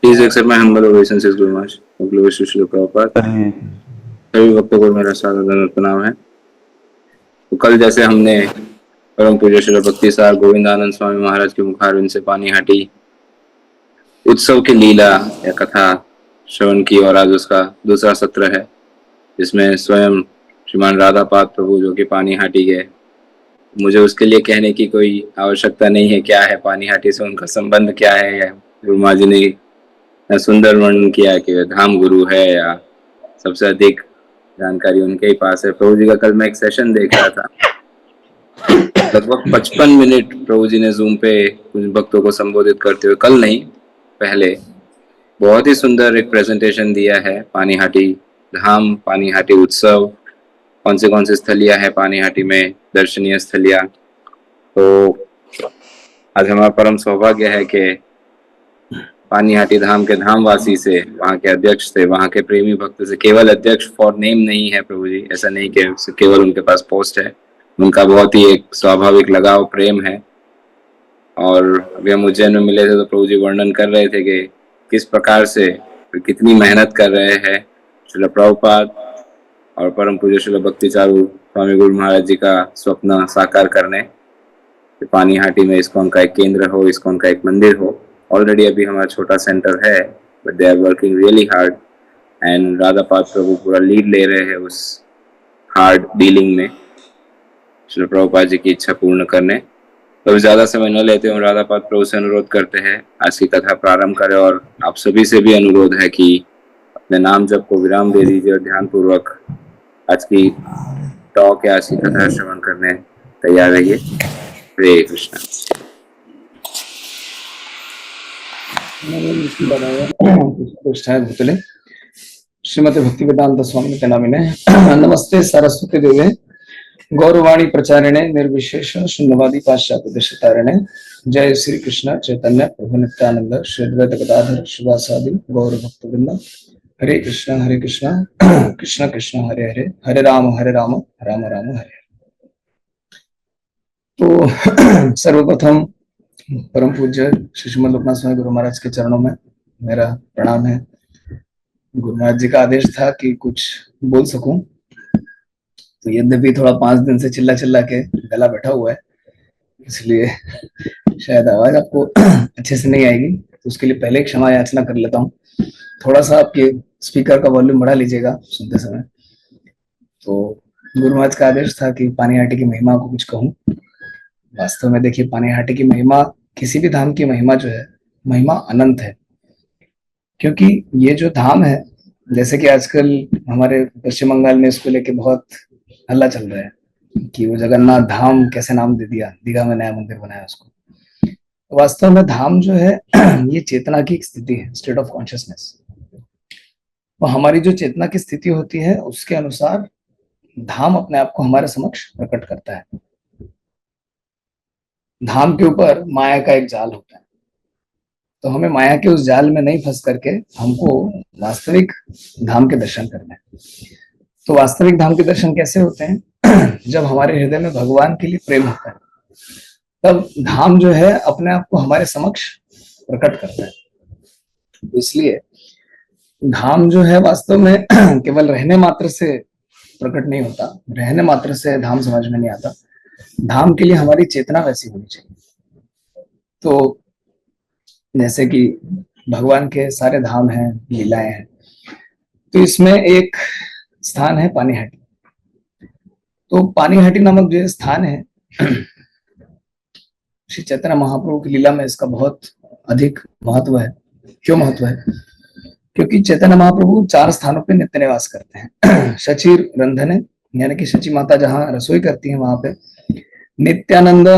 Please accept my humble obeisances, Guru Maharaj. Glory to Srila Prabhupada. सभी भक्तों को मेरा सादर प्रणाम है। तो कल जैसे हमने परम पूज्य श्री भक्ति सार गोविंदानंद स्वामी महाराज के मुखारविंद से पानीहाटी उत्सव की लीला या कथा श्रवण की और आज उसका दूसरा सत्र है, जिसमें स्वयं श्रीमान राधापाद प्रभु जो कि पानीहाटी के, मुझे उसके लिए कहने की कोई आवश्यकता नहीं है क्या है पानीहाटी से उनका संबंध क्या है, या गुरु महाराज जी ने सुंदर वर्णन किया कि वे धाम गुरु है या सबसे अधिक जानकारी उनके ही पास है। प्रभु जी का कल मैं एक सेशन देख रहा था, लगभग 55 मिनट प्रभु जी ने जूम पे कुछ भक्तों को संबोधित करते हुए, कल नहीं पहले, बहुत ही सुंदर एक प्रेजेंटेशन दिया है। पानीहाटी धाम, पानीहाटी उत्सव, कौन सी स्थलियां है पानीहाटी में, दर्शनीय स्थलियां। तो आज हमारा परम सौभाग्य है कि पानीहाटी धाम के धामवासी से, वहाँ के अध्यक्ष से, वहाँ के प्रेमी भक्त से, केवल अध्यक्ष फॉर नेम नहीं है प्रभु जी, ऐसा नहीं कि केवल उनके पास पोस्ट है, उनका बहुत ही एक स्वाभाविक लगाव प्रेम है। और अभी हम उज्जैन में मिले थे तो प्रभु जी वर्णन कर रहे थे कि किस प्रकार से कितनी मेहनत कर रहे हैं श्रील प्रभुपाद और परम पूज्य श्रील भक्ति चारू स्वामी गुरु महाराज जी का स्वप्न साकार करने, पानीहाटी में इस्कॉन का एक केंद्र हो, इस्कॉन का एक मंदिर हो। ऑलरेडी अभी हमारा छोटा सेंटर है, but they are working really hard and Radhapad Prabhu पूरा लीड ले रहे हैं उस हार्ड डीलिंग में श्री प्रभुपाद जी की इच्छा पूर्ण करने। तो ज्यादा समय न लेते हम राधापाद प्रभु से अनुरोध करते हैं आज की कथा प्रारंभ करें, और आप सभी से भी अनुरोध है कि अपने नाम जप को विराम दे दीजिए और ध्यान पूर्वक आज की टॉक या आज की कथा श्रवण करने तैयार रहिए। हरे कृष्णा। श्रीमती भक्ति वेदांत स्वामी नामिने नमस्ते सरस्वती देवे गौरवाणी प्रचारिणे निर्विशेष शून्यवादी पाश्चात्य देशतारिणे। जय श्री कृष्ण चैतन्य प्रभु नित्यानंद श्री अद्वैत गदाधर शिवासादि गौर भक्त वृंद। हरे कृष्ण कृष्ण कृष्ण हरे हरे, हरे राम राम राम हरे। तो सर्वप्रथम परम पूज्य श्री श्रीमद लोकनाथ स्वामी गुरु महाराज के चरणों में मेरा प्रणाम है। गुरु महाराज जी का आदेश था कि कुछ बोल सकूं, तो यद्यपि थोड़ा 5 दिन से चिल्ला के गला बैठा हुआ है, इसलिए शायद आवाज आपको अच्छे से नहीं आएगी, तो उसके लिए पहले क्षमा याचना कर लेता हूँ। थोड़ा सा आपके स्पीकर का वॉल्यूम बढ़ा लीजिएगा सुनते समय। तो गुरु महाराज का आदेश था कि पानीहाटी की महिमा को कुछ कहूँ। वास्तव में देखिए, पानीहाटी की महिमा, किसी भी धाम की महिमा जो है, महिमा अनंत है। क्योंकि ये जो धाम है, जैसे कि आजकल हमारे पश्चिम बंगाल में इसको लेके बहुत हल्ला चल रहा है कि वो जगन्नाथ धाम कैसे नाम दे दिया, दीघा में नया मंदिर बनाया उसको। तो वास्तव में धाम जो है ये चेतना की स्थिति है, स्टेट ऑफ कॉन्शियसनेस। तो हमारी जो चेतना की स्थिति होती है उसके अनुसार धाम अपने आप को हमारे समक्ष प्रकट करता है। धाम के ऊपर माया का एक जाल होता है, तो हमें माया के उस जाल में नहीं फंस करके हमको वास्तविक धाम के दर्शन करना है। तो वास्तविक धाम के दर्शन कैसे होते हैं? जब हमारे हृदय में भगवान के लिए प्रेम होता है, तब धाम जो है अपने आप को हमारे समक्ष प्रकट करता है। तो इसलिए धाम जो है वास्तव में केवल रहने मात्र से प्रकट नहीं होता, रहने मात्र से धाम समझ में नहीं आता। धाम के लिए हमारी चेतना वैसी होनी चाहिए। तो जैसे कि भगवान के सारे धाम हैं, लीलाएं हैं, तो इसमें एक स्थान है पानीहाटी। तो पानीहाटी नामक जो स्थान है, श्री चैतन्य महाप्रभु की लीला में इसका बहुत अधिक महत्व है। क्यों महत्व है? क्योंकि चैतन्य महाप्रभु 4 स्थानों पे नित्य निवास करते हैं। शचीर रंधने, यानी कि शची माता जहाँ रसोई करती है वहां पे। नित्यानंद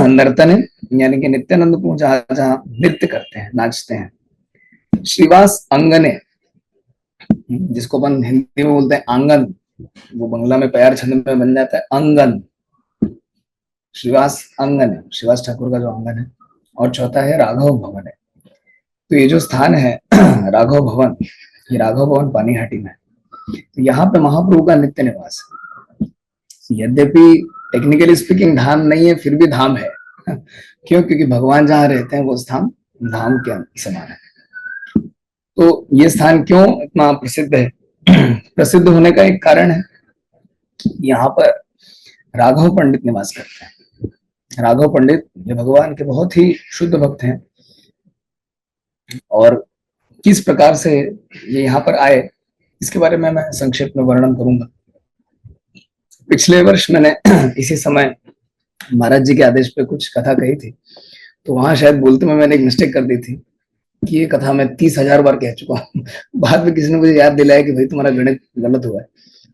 नर्तने, यानी कि नित्यानंद प्रभु जहाँ नृत्य करते हैं, नाचते हैं। श्रीवास अंगने, जिसको अपन हिंदी में बोलते हैं आंगन, वो बंगला में प्यार छंद में बन जाता है अंगन। श्रीवास अंगन है, श्रीवास ठाकुर का जो आंगन है। और चौथा है राघव भवन है। तो ये जो स्थान है राघव भवन, ये राघव भवन पानीहाटी में, तो यहाँ पे महाप्रभु का नित्य निवास है। यद्यपि टेक्निकली स्पीकिंग धाम नहीं है, फिर भी धाम है। क्यों? क्योंकि भगवान जहाँ रहते हैं वो स्थान धाम के समान है। तो ये स्थान क्यों इतना प्रसिद्ध है? प्रसिद्ध होने का एक कारण है, यहाँ पर राघव पंडित निवास करते हैं। राघव पंडित ये भगवान के बहुत ही शुद्ध भक्त हैं, और किस प्रकार से ये यहाँ पर आए इसके बारे में मैं संक्षेप में वर्णन करूंगा। पिछले वर्ष मैंने इसी समय महाराज जी के आदेश पे कुछ कथा कही थी, तो वहां शायद बोलते में मैंने एक मिस्टेक कर दी थी कि ये कथा मैं 30,000 बार कह चुका हूँ। बाद में किसी ने मुझे याद दिलाया कि भाई तुम्हारा गणित गलत हुआ है,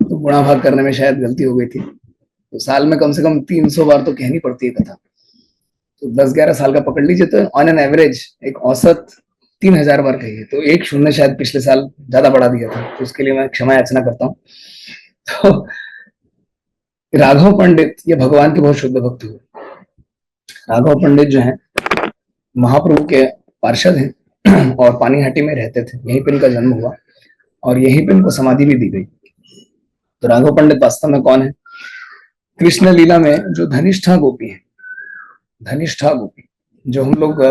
तो गुणा भाग करने में शायद गलती हो गई थी। तो साल में कम से कम 300 बार तो कहनी पड़ती है कथा, तो 10-11 साल का पकड़ लीजिए, तो ऑन एन एवरेज एक औसत 3,000 बार कही है। तो एक शून्य शायद पिछले साल ज्यादा बढ़ा दिया था, तो उसके लिए मैं क्षमा याचना करता हूँ। तो राघव पंडित ये भगवान के बहुत शुद्ध भक्त हुए। राघव पंडित जो है महाप्रभु के पार्षद हैं और पानीहाटी में रहते थे, यहीं पर इनका जन्म हुआ और यहीं पर इनको समाधि भी दी गई। तो राघव पंडित वास्तव में कौन है? कृष्ण लीला में जो धनिष्ठा गोपी है, धनिष्ठा गोपी जो हम लोग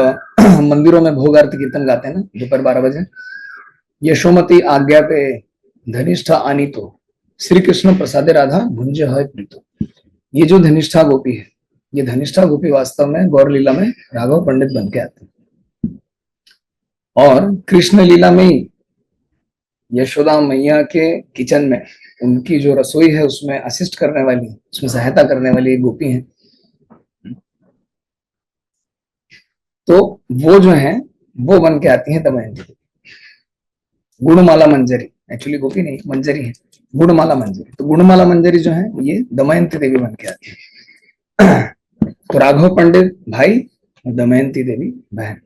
मंदिरों में भोग आरती कीर्तन गाते हैं ना दोपहर 12 बजे, यशोमती आज्ञा पे धनिष्ठा आनी तो श्री कृष्ण प्रसादे राधा भुंजे है प्रीतो। ये जो धनिष्ठा गोपी है, ये धनिष्ठा गोपी वास्तव में गौर लीला में राघव पंडित बन के आते हैं, और कृष्ण लीला में ही यशोदा मैया के किचन में उनकी जो रसोई है उसमें असिस्ट करने वाली, उसमें सहायता करने वाली एक गोपी है। तो वो जो है वो बन के आती है दमयंती। गुणमाला मंजरी, एक्चुअली गोपी नहीं मंजरी है, गुणमाला मंजरी। तो गुणमाला मंजरी जो है ये दमयंती देवी बन के आती है। तो राघव पंडित भाई, दमयंती देवी बहन,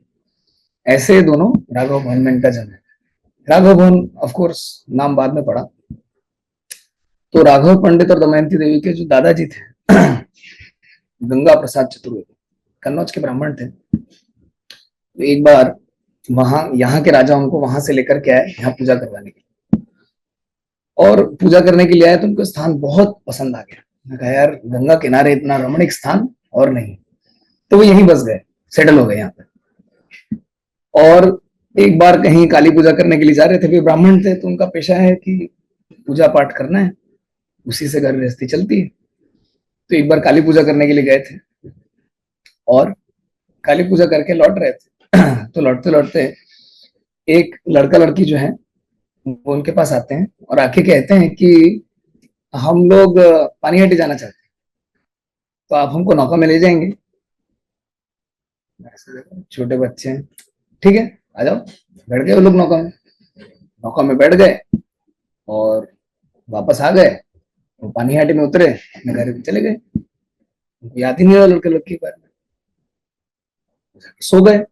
ऐसे दोनों राघव भवन में इनका जन्म है। राघव भवन ऑफ कोर्स नाम बाद में पड़ा। तो राघव पंडित और दमयंती देवी के जो दादाजी थे गंगा प्रसाद चतुर्वेदी, कन्नौज के ब्राह्मण थे। तो एक बार वहां यहाँ के राजा उनको वहां से लेकर के आए यहाँ पूजा करवाने के लिए, और पूजा करने के लिए आए तो उनको स्थान बहुत पसंद आ गया। मैं कहा यार गंगा किनारे इतना रमणीक स्थान और नहीं, तो वो यहीं बस गए, सेटल हो गए यहाँ पे। और एक बार कहीं काली पूजा करने के लिए जा रहे थे, वे ब्राह्मण थे तो उनका पेशा है कि पूजा पाठ करना है, उसी से घर गृहस्थी चलती है। तो एक बार काली पूजा करने के लिए गए थे और काली पूजा करके लौट रहे थे। तो लौटते लौटते एक लड़का लड़की जो है वो उनके पास आते हैं और आके कहते हैं कि हम लोग पानीहाटी जाना चाहते हैं, तो आप हमको नौका में ले जाएंगे? छोटे बच्चे हैं, ठीक है आ जाओ। बैठ गए वो लोग नौका में बैठ गए और वापस आ गए। वो पानीहाटी में उतरे, अपने घर चले गए, याद ही नहीं रहा लड़के लड़की के बारे में, सो गए।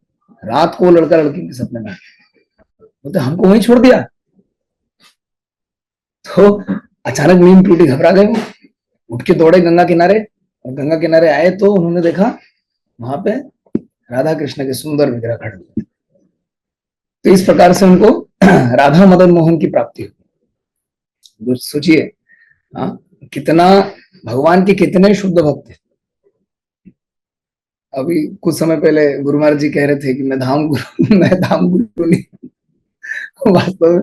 रात को लड़का लड़की के सपने में बोलते हमको वहीं छोड़ दिया। तो अचानक नींद टूटी, घबरा गए, वो उठ के दौड़े गंगा किनारे, और गंगा किनारे आए तो उन्होंने देखा वहां पे राधा कृष्ण के सुंदर विग्रह खड़े हुए। तो इस प्रकार से उनको राधा मदन मोहन की प्राप्ति हुई। सोचिए कितना भगवान के कितने शुद्ध भक्त थे। अभी कुछ समय पहले गुरु महाराज जी कह रहे थे कि मैं धाम गुरु नहीं। वास्तव में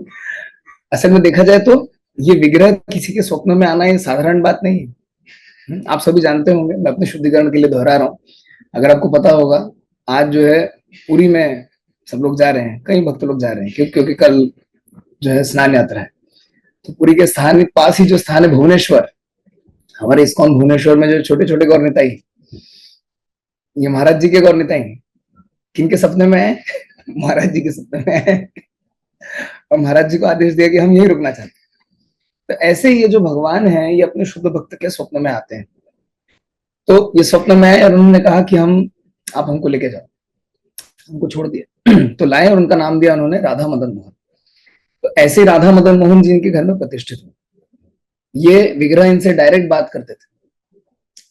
असल में देखा जाए तो ये विग्रह किसी के स्वप्न में आना ये साधारण बात नहीं है। आप सभी जानते होंगे, मैं अपने शुद्धिकरण के लिए दोहरा रहा हूँ। अगर आपको पता होगा आज जो है पुरी में सब लोग जा रहे हैं, कई भक्त लोग जा रहे हैं क्योंकि कल जो है स्नान यात्रा है। तो पुरी के स्थान पास ही जो स्थान है भुवनेश्वर, हमारे इस्कॉन भुवनेश्वर में जो छोटे छोटे गौर निताई, ये महाराज जी के गौर निताई किनके सपने में है? महाराज जी के सपने में है, और महाराज जी को आदेश दिया कि हम यही रुकना चाहते हैं। तो ऐसे ये जो भगवान है ये अपने शुद्ध भक्त के स्वप्न में आते हैं। तो ये स्वप्न में आए और उन्होंने कहा कि आप हमको लेके जाओ, हमको छोड़ दिया। तो लाए और उनका नाम दिया उन्होंने राधा मदन मोहन। तो ऐसे राधा मदन मोहन जी इनके घर में प्रतिष्ठित हुए। ये विग्रह इनसे डायरेक्ट बात करते थे,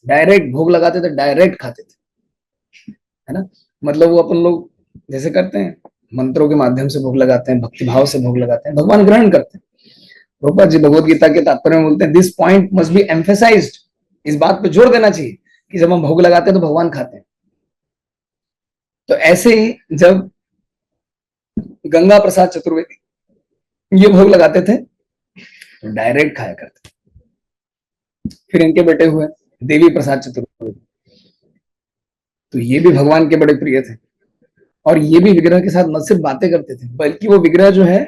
डायरेक्ट भोग लगाते थे, डायरेक्ट खाते थे, है ना। मतलब वो अपन लोग जैसे करते हैं मंत्रों के माध्यम से भोग लगाते हैं, भक्ति भाव से भोग लगाते हैं, भगवान ग्रहण करते हैं। प्रभुपाद जी भगवद गीता के तात्पर्य में बोलते हैं this point must be emphasised, इस बात पे जोर देना चाहिए कि जब हम भोग लगाते हैं तो भगवान खाते हैं। तो ऐसे ही जब गंगा प्रसाद चतुर्वेदी ये भोग लगाते थे तो डायरेक्ट खाया करते थे। फिर इनके बेटे हुए देवी प्रसाद चतुर्वेदी, तो ये भी भगवान के बड़े प्रिय थे और ये भी विग्रह के साथ न सिर्फ बातें करते थे बल्कि वो विग्रह जो है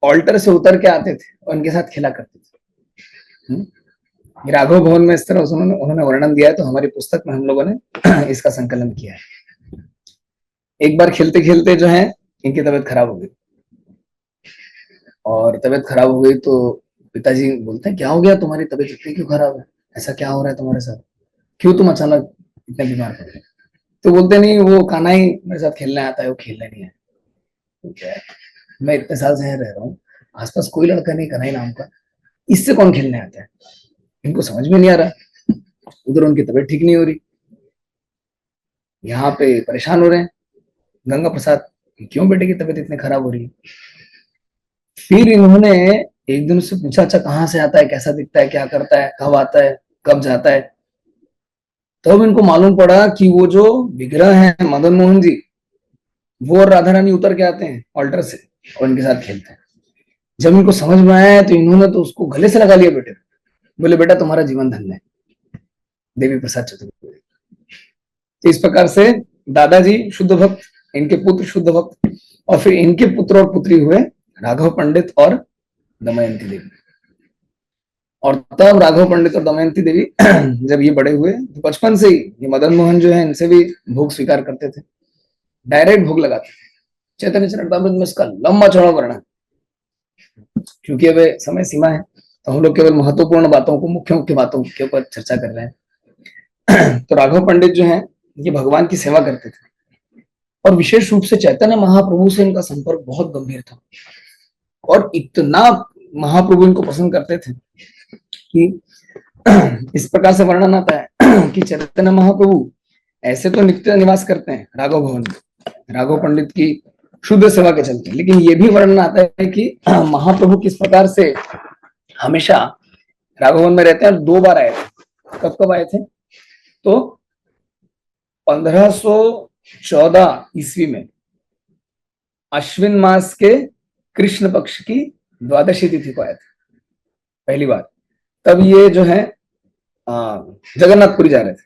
ऑल्टर से उतर के आते थे और उनके साथ खेला करते थे। राघव भवन में इस तरह उन्होंने वर्णन दिया है, तो हमारी पुस्तक में हम लोगों ने इसका संकलन किया है। एक बार खेलते खेलते जो है इनकी तबीयत खराब हो गई, और तबीयत खराब हो गई तो पिताजी बोलते हैं क्या हो गया तुम्हारी तबीयत इतनी क्यों खराब है, ऐसा क्या हो रहा है तुम्हारे साथ, क्यों तुम अचानक इतने बीमार पड़ गए। तो बोलते नहीं वो कान्हा ही मेरे साथ खेलने आता है, वो खेलने नहीं है। तो क्या है, मैं इतने साल से रह रहा हूँ, आसपास कोई लड़का नहीं कन्हई नाम का, इससे कौन खेलने आता है, इनको समझ में नहीं आ रहा। उधर उनकी तबीयत ठीक नहीं हो रही, यहाँ पे परेशान हो रहे हैं गंगा प्रसाद, क्यों बेटे की तबीयत इतनी खराब हो रही है। फिर इन्होंने एक दिन उससे पूछा अच्छा कहाँ से आता है, कैसा दिखता है, क्या करता है, कब आता है, कब जाता है। तब इनको मालूम पड़ा कि वो जो विग्रह है मदन मोहन जी, वो और राधा रानी उतर के आते हैं ऑल्टर से और इनके साथ खेलते हैं। जब इनको समझ में आया तो इन्होंने तो उसको गले से लगा लिया बेटे, बोले बेटा तुम्हारा जीवन धन्य है, देवी प्रसाद चतुर्वेदी। तो इस प्रकार से दादाजी शुद्ध भक्त, इनके पुत्र शुद्ध भक्त, और फिर इनके पुत्र और पुत्री हुए राघव पंडित और दमयंती देवी। और तब राघव पंडित और दमयंती देवी जब ये बड़े हुए तो बचपन से ही ये मदन मोहन जो है इनसे भी भोग स्वीकार करते थे, डायरेक्ट भोग लगाते थे। चैतन्य चरितामृत में इसका लंबा चौड़ा वर्णन, क्योंकि अब समय सीमा है तो हम लोग केवल महत्वपूर्ण बातों को, मुख्य मुख्य बातों के ऊपर चर्चा कर रहे हैं। तो राघव पंडित जो है ये भगवान की सेवा करते थे और विशेष रूप से चैतन्य महाप्रभु से इनका संपर्क बहुत गंभीर था, और इतना महाप्रभु इनको पसंद करते थे कि इस प्रकार से वर्णन आता है कि चैतन्य महाप्रभु ऐसे तो नित्य निवास करते हैं राघव भवन में, राघव पंडित की शुद्ध सेवा के चलते, लेकिन ये भी वर्णन आता है कि महाप्रभु किस प्रकार से हमेशा राघव भवन में रहते हैं। 2 बार आए थे, कब कब आए थे, तो 1514 ईस्वी में अश्विन मास के कृष्ण पक्ष की द्वादशी तिथि को आए थे पहली बार। तब ये जो है जगन्नाथपुरी जा रहे थे,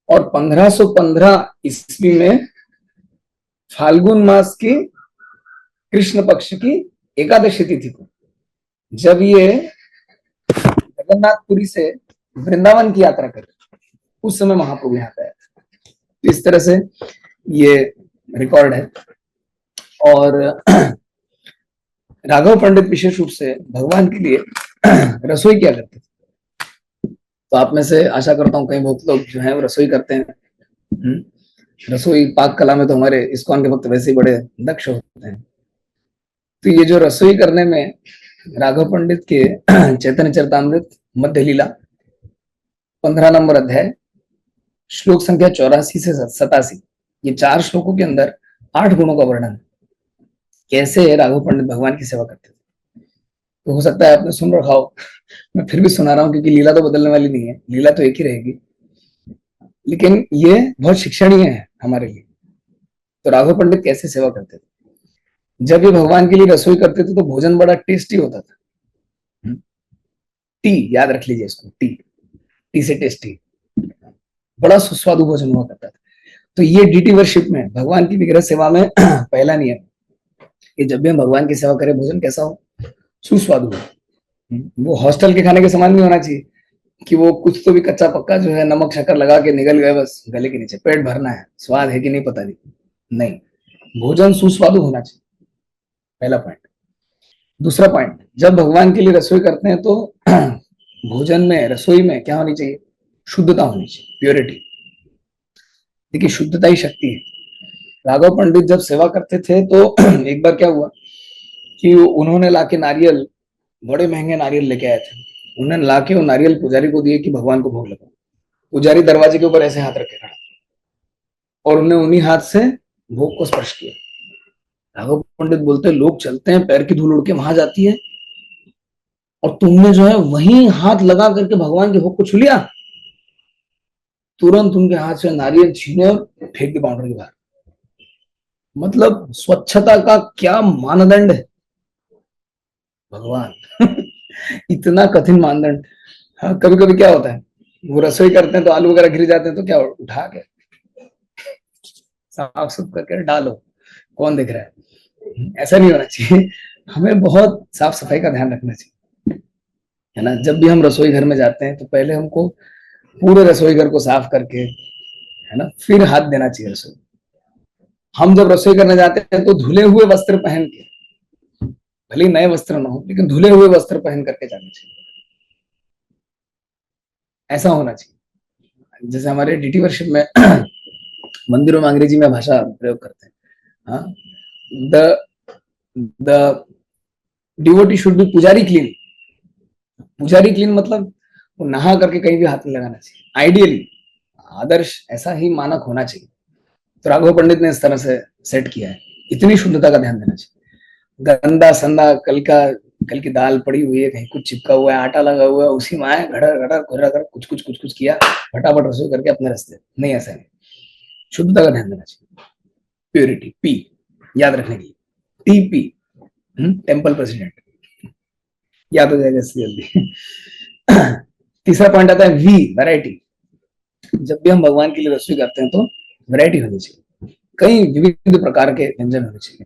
और 1515 ईस्वी में फाल्गुन मास की कृष्ण पक्ष की एकादशी तिथि को, जब ये जगन्नाथपुरी से वृंदावन की यात्रा कर, उस समय महाप्रभु यहाँ पे आए थे। इस तरह से ये रिकॉर्ड है। और राघव पंडित विशेष रूप से भगवान के लिए रसोई किया करते थे। तो आप में से आशा करता हूँ कई बहुत लोग जो है वो रसोई करते हैं। रसोई पाक कला में तो हमारे इस्कॉन के भक्त वैसे ही बड़े दक्ष होते हैं। तो ये जो रसोई करने में राघव पंडित के चैतन्य चरितामृत मध्य लीला 15 नंबर अध्याय श्लोक संख्या 84 से 87, ये 4 श्लोकों के अंदर 8 गुणों का वर्णन, कैसे राघव पंडित भगवान की सेवा करते थे। तो हो सकता है आपने सुन रखा हो, मैं फिर भी सुना रहा हूँ क्योंकि लीला तो बदलने वाली नहीं है, लीला तो एक ही रहेगी, लेकिन ये बहुत शिक्षणीय है हमारे लिए। तो राघव पंडित कैसे सेवा करते थे, जब ये भगवान के लिए रसोई करते थे तो भोजन बड़ा टेस्टी होता था। टी याद रख लीजिए इसको, टी से टेस्टी, बड़ा सुस्वादु भोजन हुआ करता था। तो ये डीटी वर्शिप में, भगवान की विग्रह सेवा में पहला नियम कि जब भी हम भगवान की सेवा करें भोजन कैसा हो, सुस्वादु हो। वो हॉस्टल के खाने के समान नहीं होना चाहिए कि वो कुछ तो भी कच्चा पक्का जो है नमक शक्कर लगा के निगल गए बस गले के नीचे, पेट भरना है, स्वाद है कि नहीं पता नहीं, भोजन सुस्वादु होना चाहिए, पहला पॉइंट। दूसरा पॉइंट, जब भगवान के लिए रसोई करते हैं तो भोजन में, रसोई में क्या होनी चाहिए, शुद्धता होनी चाहिए, प्योरिटी। देखिए शुद्धता ही शक्ति है। राघव पंडित जब सेवा करते थे तो एक बार क्या हुआ कि उन्होंने लाके नारियल, बड़े महंगे नारियल लेके आए थे, उन्होंने लाके वो नारियल पुजारी को दिए कि भगवान को भोग लगाओ। पुजारी दरवाजे के ऊपर ऐसे हाथ रखे खड़ा, और उन्हें उन्हीं हाथ से भोग को स्पर्श किया। राघव पंडित बोलते लोग चलते हैं, पैर की धूल उड़ के वहां जाती है, और तुमने जो है वहीं हाथ लगा करके भगवान के भोग को छू लिया। तुरंत उनके हाथ से नारियल छीने और फेंक दी बाउंड्री के बाहर। मतलब स्वच्छता का क्या मानदंड है भगवान। इतना कठिन मानदंड। हाँ, कभी कभी क्या होता है, वो रसोई करते हैं तो आलू वगैरह गिर जाते हैं, तो क्या उठा के साफ सुथ करके डालो, कौन देख रहा है। ऐसा नहीं होना चाहिए। हमें बहुत साफ सफाई का ध्यान रखना चाहिए, है ना। जब भी हम रसोई घर में जाते हैं तो पहले हमको पूरे रसोई घर को साफ करके, है ना, फिर हाथ देना चाहिए रसोई। हम जब रसोई करने जाते हैं तो धुले हुए वस्त्र पहन के, भले ही नए वस्त्र ना हो लेकिन धुले हुए वस्त्र पहन करके जाना चाहिए। ऐसा होना चाहिए। जैसे हमारे डीटी वर्शिप में मंदिरों में अंग्रेजी में भाषा प्रयोग करते हैं। हाँ, the the devotee should be पुजारी क्लीन। पुजारी क्लीन मतलब वो नहा करके कहीं भी हाथ नहीं लगाना चाहिए, आइडियली आदर्श ऐसा ही मानक होना चाहिए। तो राघव पंडित ने इस तरह से सेट किया है, इतनी शुद्धता का ध्यान देना चाहिए। गंदा संदा कल की दाल पड़ी हुई है, कहीं कुछ चिपका हुआ है, आटा लगा हुआ है, उसी में आए घड़ा घड़ा घड़ा कर कुछ किया, फटाफट रसोई करके अपने रास्ते। नहीं, ऐसा नहीं। शुद्धता का ध्यान देना चाहिए। प्योरिटी, पी याद रखने के लिए, टीपी, टेम्पल प्रेसिडेंट, याद हो जाएगा इससे जल्दी। तीसरा पॉइंट आता है वी, वैरायटी। जब भी हम भगवान के लिए रसोई करते हैं तो वैरायटी होनी चाहिए, कई विविध प्रकार के व्यंजन होने चाहिए।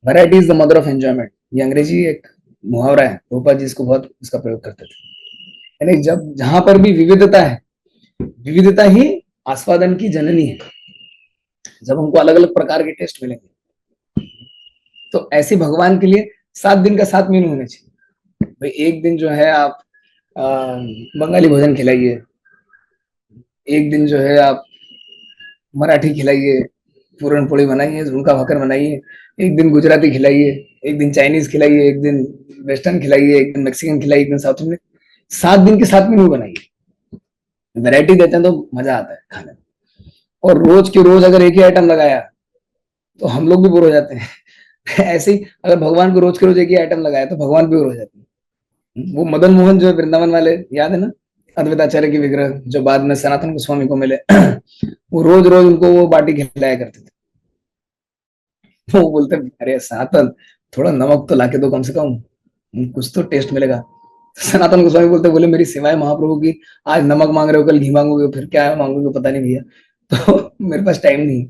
Variety is the mother of enjoyment, ये अंग्रेजी एक मुहावरा है, रूपा जी इसको बहुत इसका प्रयोग करते थे। यानी जब जहां पर भी विविधता है, विविधता ही आस्वादन की जननी है। जब हमको अलग अलग प्रकार के टेस्ट मिलेंगे, तो ऐसे भगवान के लिए 7 दिन का 7 मेनू होने चाहिए। भाई एक दिन जो है आप बंगाली भोजन खिलाइए, एक दिन जो है आप मराठी खिलाइए, पूरन पोली बनाइए, झुमका भाकर बनाइए, एक दिन गुजराती खिलाइए, एक दिन चाइनीज खिलाइए, एक दिन वेस्टर्न खिलाइए, एक दिन मैक्सिकन खिलाइए, एक दिन साउथ इंडियन। 7 दिन के 7 मेनू बनाइए। वैरायटी देते हैं तो मजा आता है खाने में। और रोज के रोज अगर एक ही आइटम लगाया तो हम लोग भी बोर हो जाते हैं। ऐसे ही अगर भगवान को रोज के रोज एक ही आइटम लगाया तो भगवान भी बोर हो जाते हैं। वो मदन मोहन जो है वृंदावन वाले, याद है ना, अद्वैताचार्य की विग्रह जो बाद में सनातन गोस्वामी को मिले। वो रोज रोज उनको वो बाटी खिलाया करते थे। वो बोलते अरे सनातन, थोड़ा नमक तो लाके दो कम से कम, कुछ तो टेस्ट मिलेगा। सनातन गोस्वामी बोलते, बोले मेरी सेवाएं महाप्रभु की, आज नमक मांग रहे हो, कल घी मांगोगे, फिर क्या मांगोगे पता नहीं भैया। तो मेरे पास टाइम नहीं।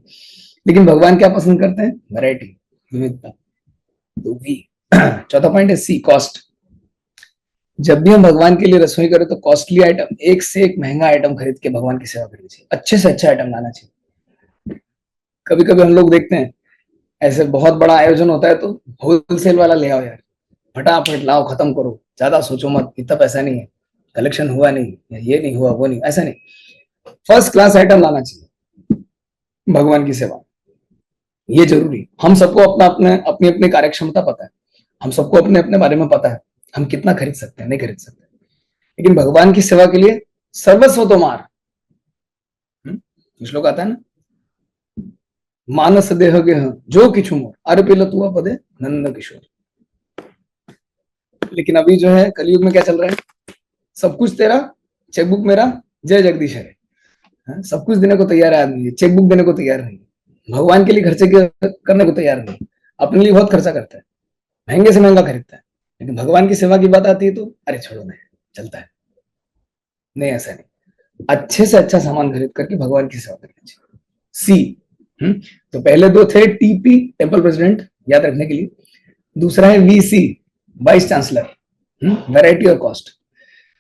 लेकिन भगवान क्या पसंद करते हैं? वैरायटी, विविधता। तो वी। चौथा पॉइंट है सी, कॉस्ट। जब भी हम भगवान के लिए रसोई करें तो कॉस्टली आइटम, एक से एक महंगा आइटम खरीद के भगवान की सेवा करनी चाहिए, अच्छे से अच्छा आइटम लाना चाहिए। कभी कभी हम लोग देखते हैं ऐसे बहुत बड़ा आयोजन होता है तो होलसेल वाला ले आओ यार, फटाफट लाओ, खत्म करो, ज्यादा सोचो मत, इतना पैसा नहीं है, कलेक्शन हुआ नहीं, ये नहीं हुआ, वो नहीं, ऐसा नहीं। फर्स्ट क्लास आइटम लाना चाहिए भगवान की सेवा, ये जरूरी। हम सबको अपना अपने अपनी अपनी कार्य क्षमता पता है, हम सबको अपने अपने बारे में पता है, हम कितना खरीद सकते हैं, नहीं खरीद सकते। लेकिन भगवान की सेवा के लिए सर्वस्व तो मार। श्लोक आता है ना, मानस देह गेह जो किछु मोर अर्पिल तुआ पदे नंद किशोर। लेकिन अभी जो है कलयुग में क्या चल रहा है, सब कुछ तेरा, चेकबुक मेरा, जय जगदीश है। सब कुछ देने को तैयार है आदमी, चेकबुक देने को तैयार नहीं, भगवान के लिए खर्चे करने को तैयार नहीं। अपने लिए बहुत खर्चा करता है, महंगे से महंगा खरीदता है, लेकिन भगवान की सेवा की बात आती है तो अरे छोड़ो, नहीं चलता है। नहीं, ऐसा नहीं, अच्छे से अच्छा सामान खरीद करके भगवान की सेवा करनी चाहिए। सी। तो पहले दो थे टीपी, टेम्पल प्रेसिडेंट, याद रखने के लिए। दूसरा है वीसी, वाइस चांसलर, वैरायटी और कॉस्ट।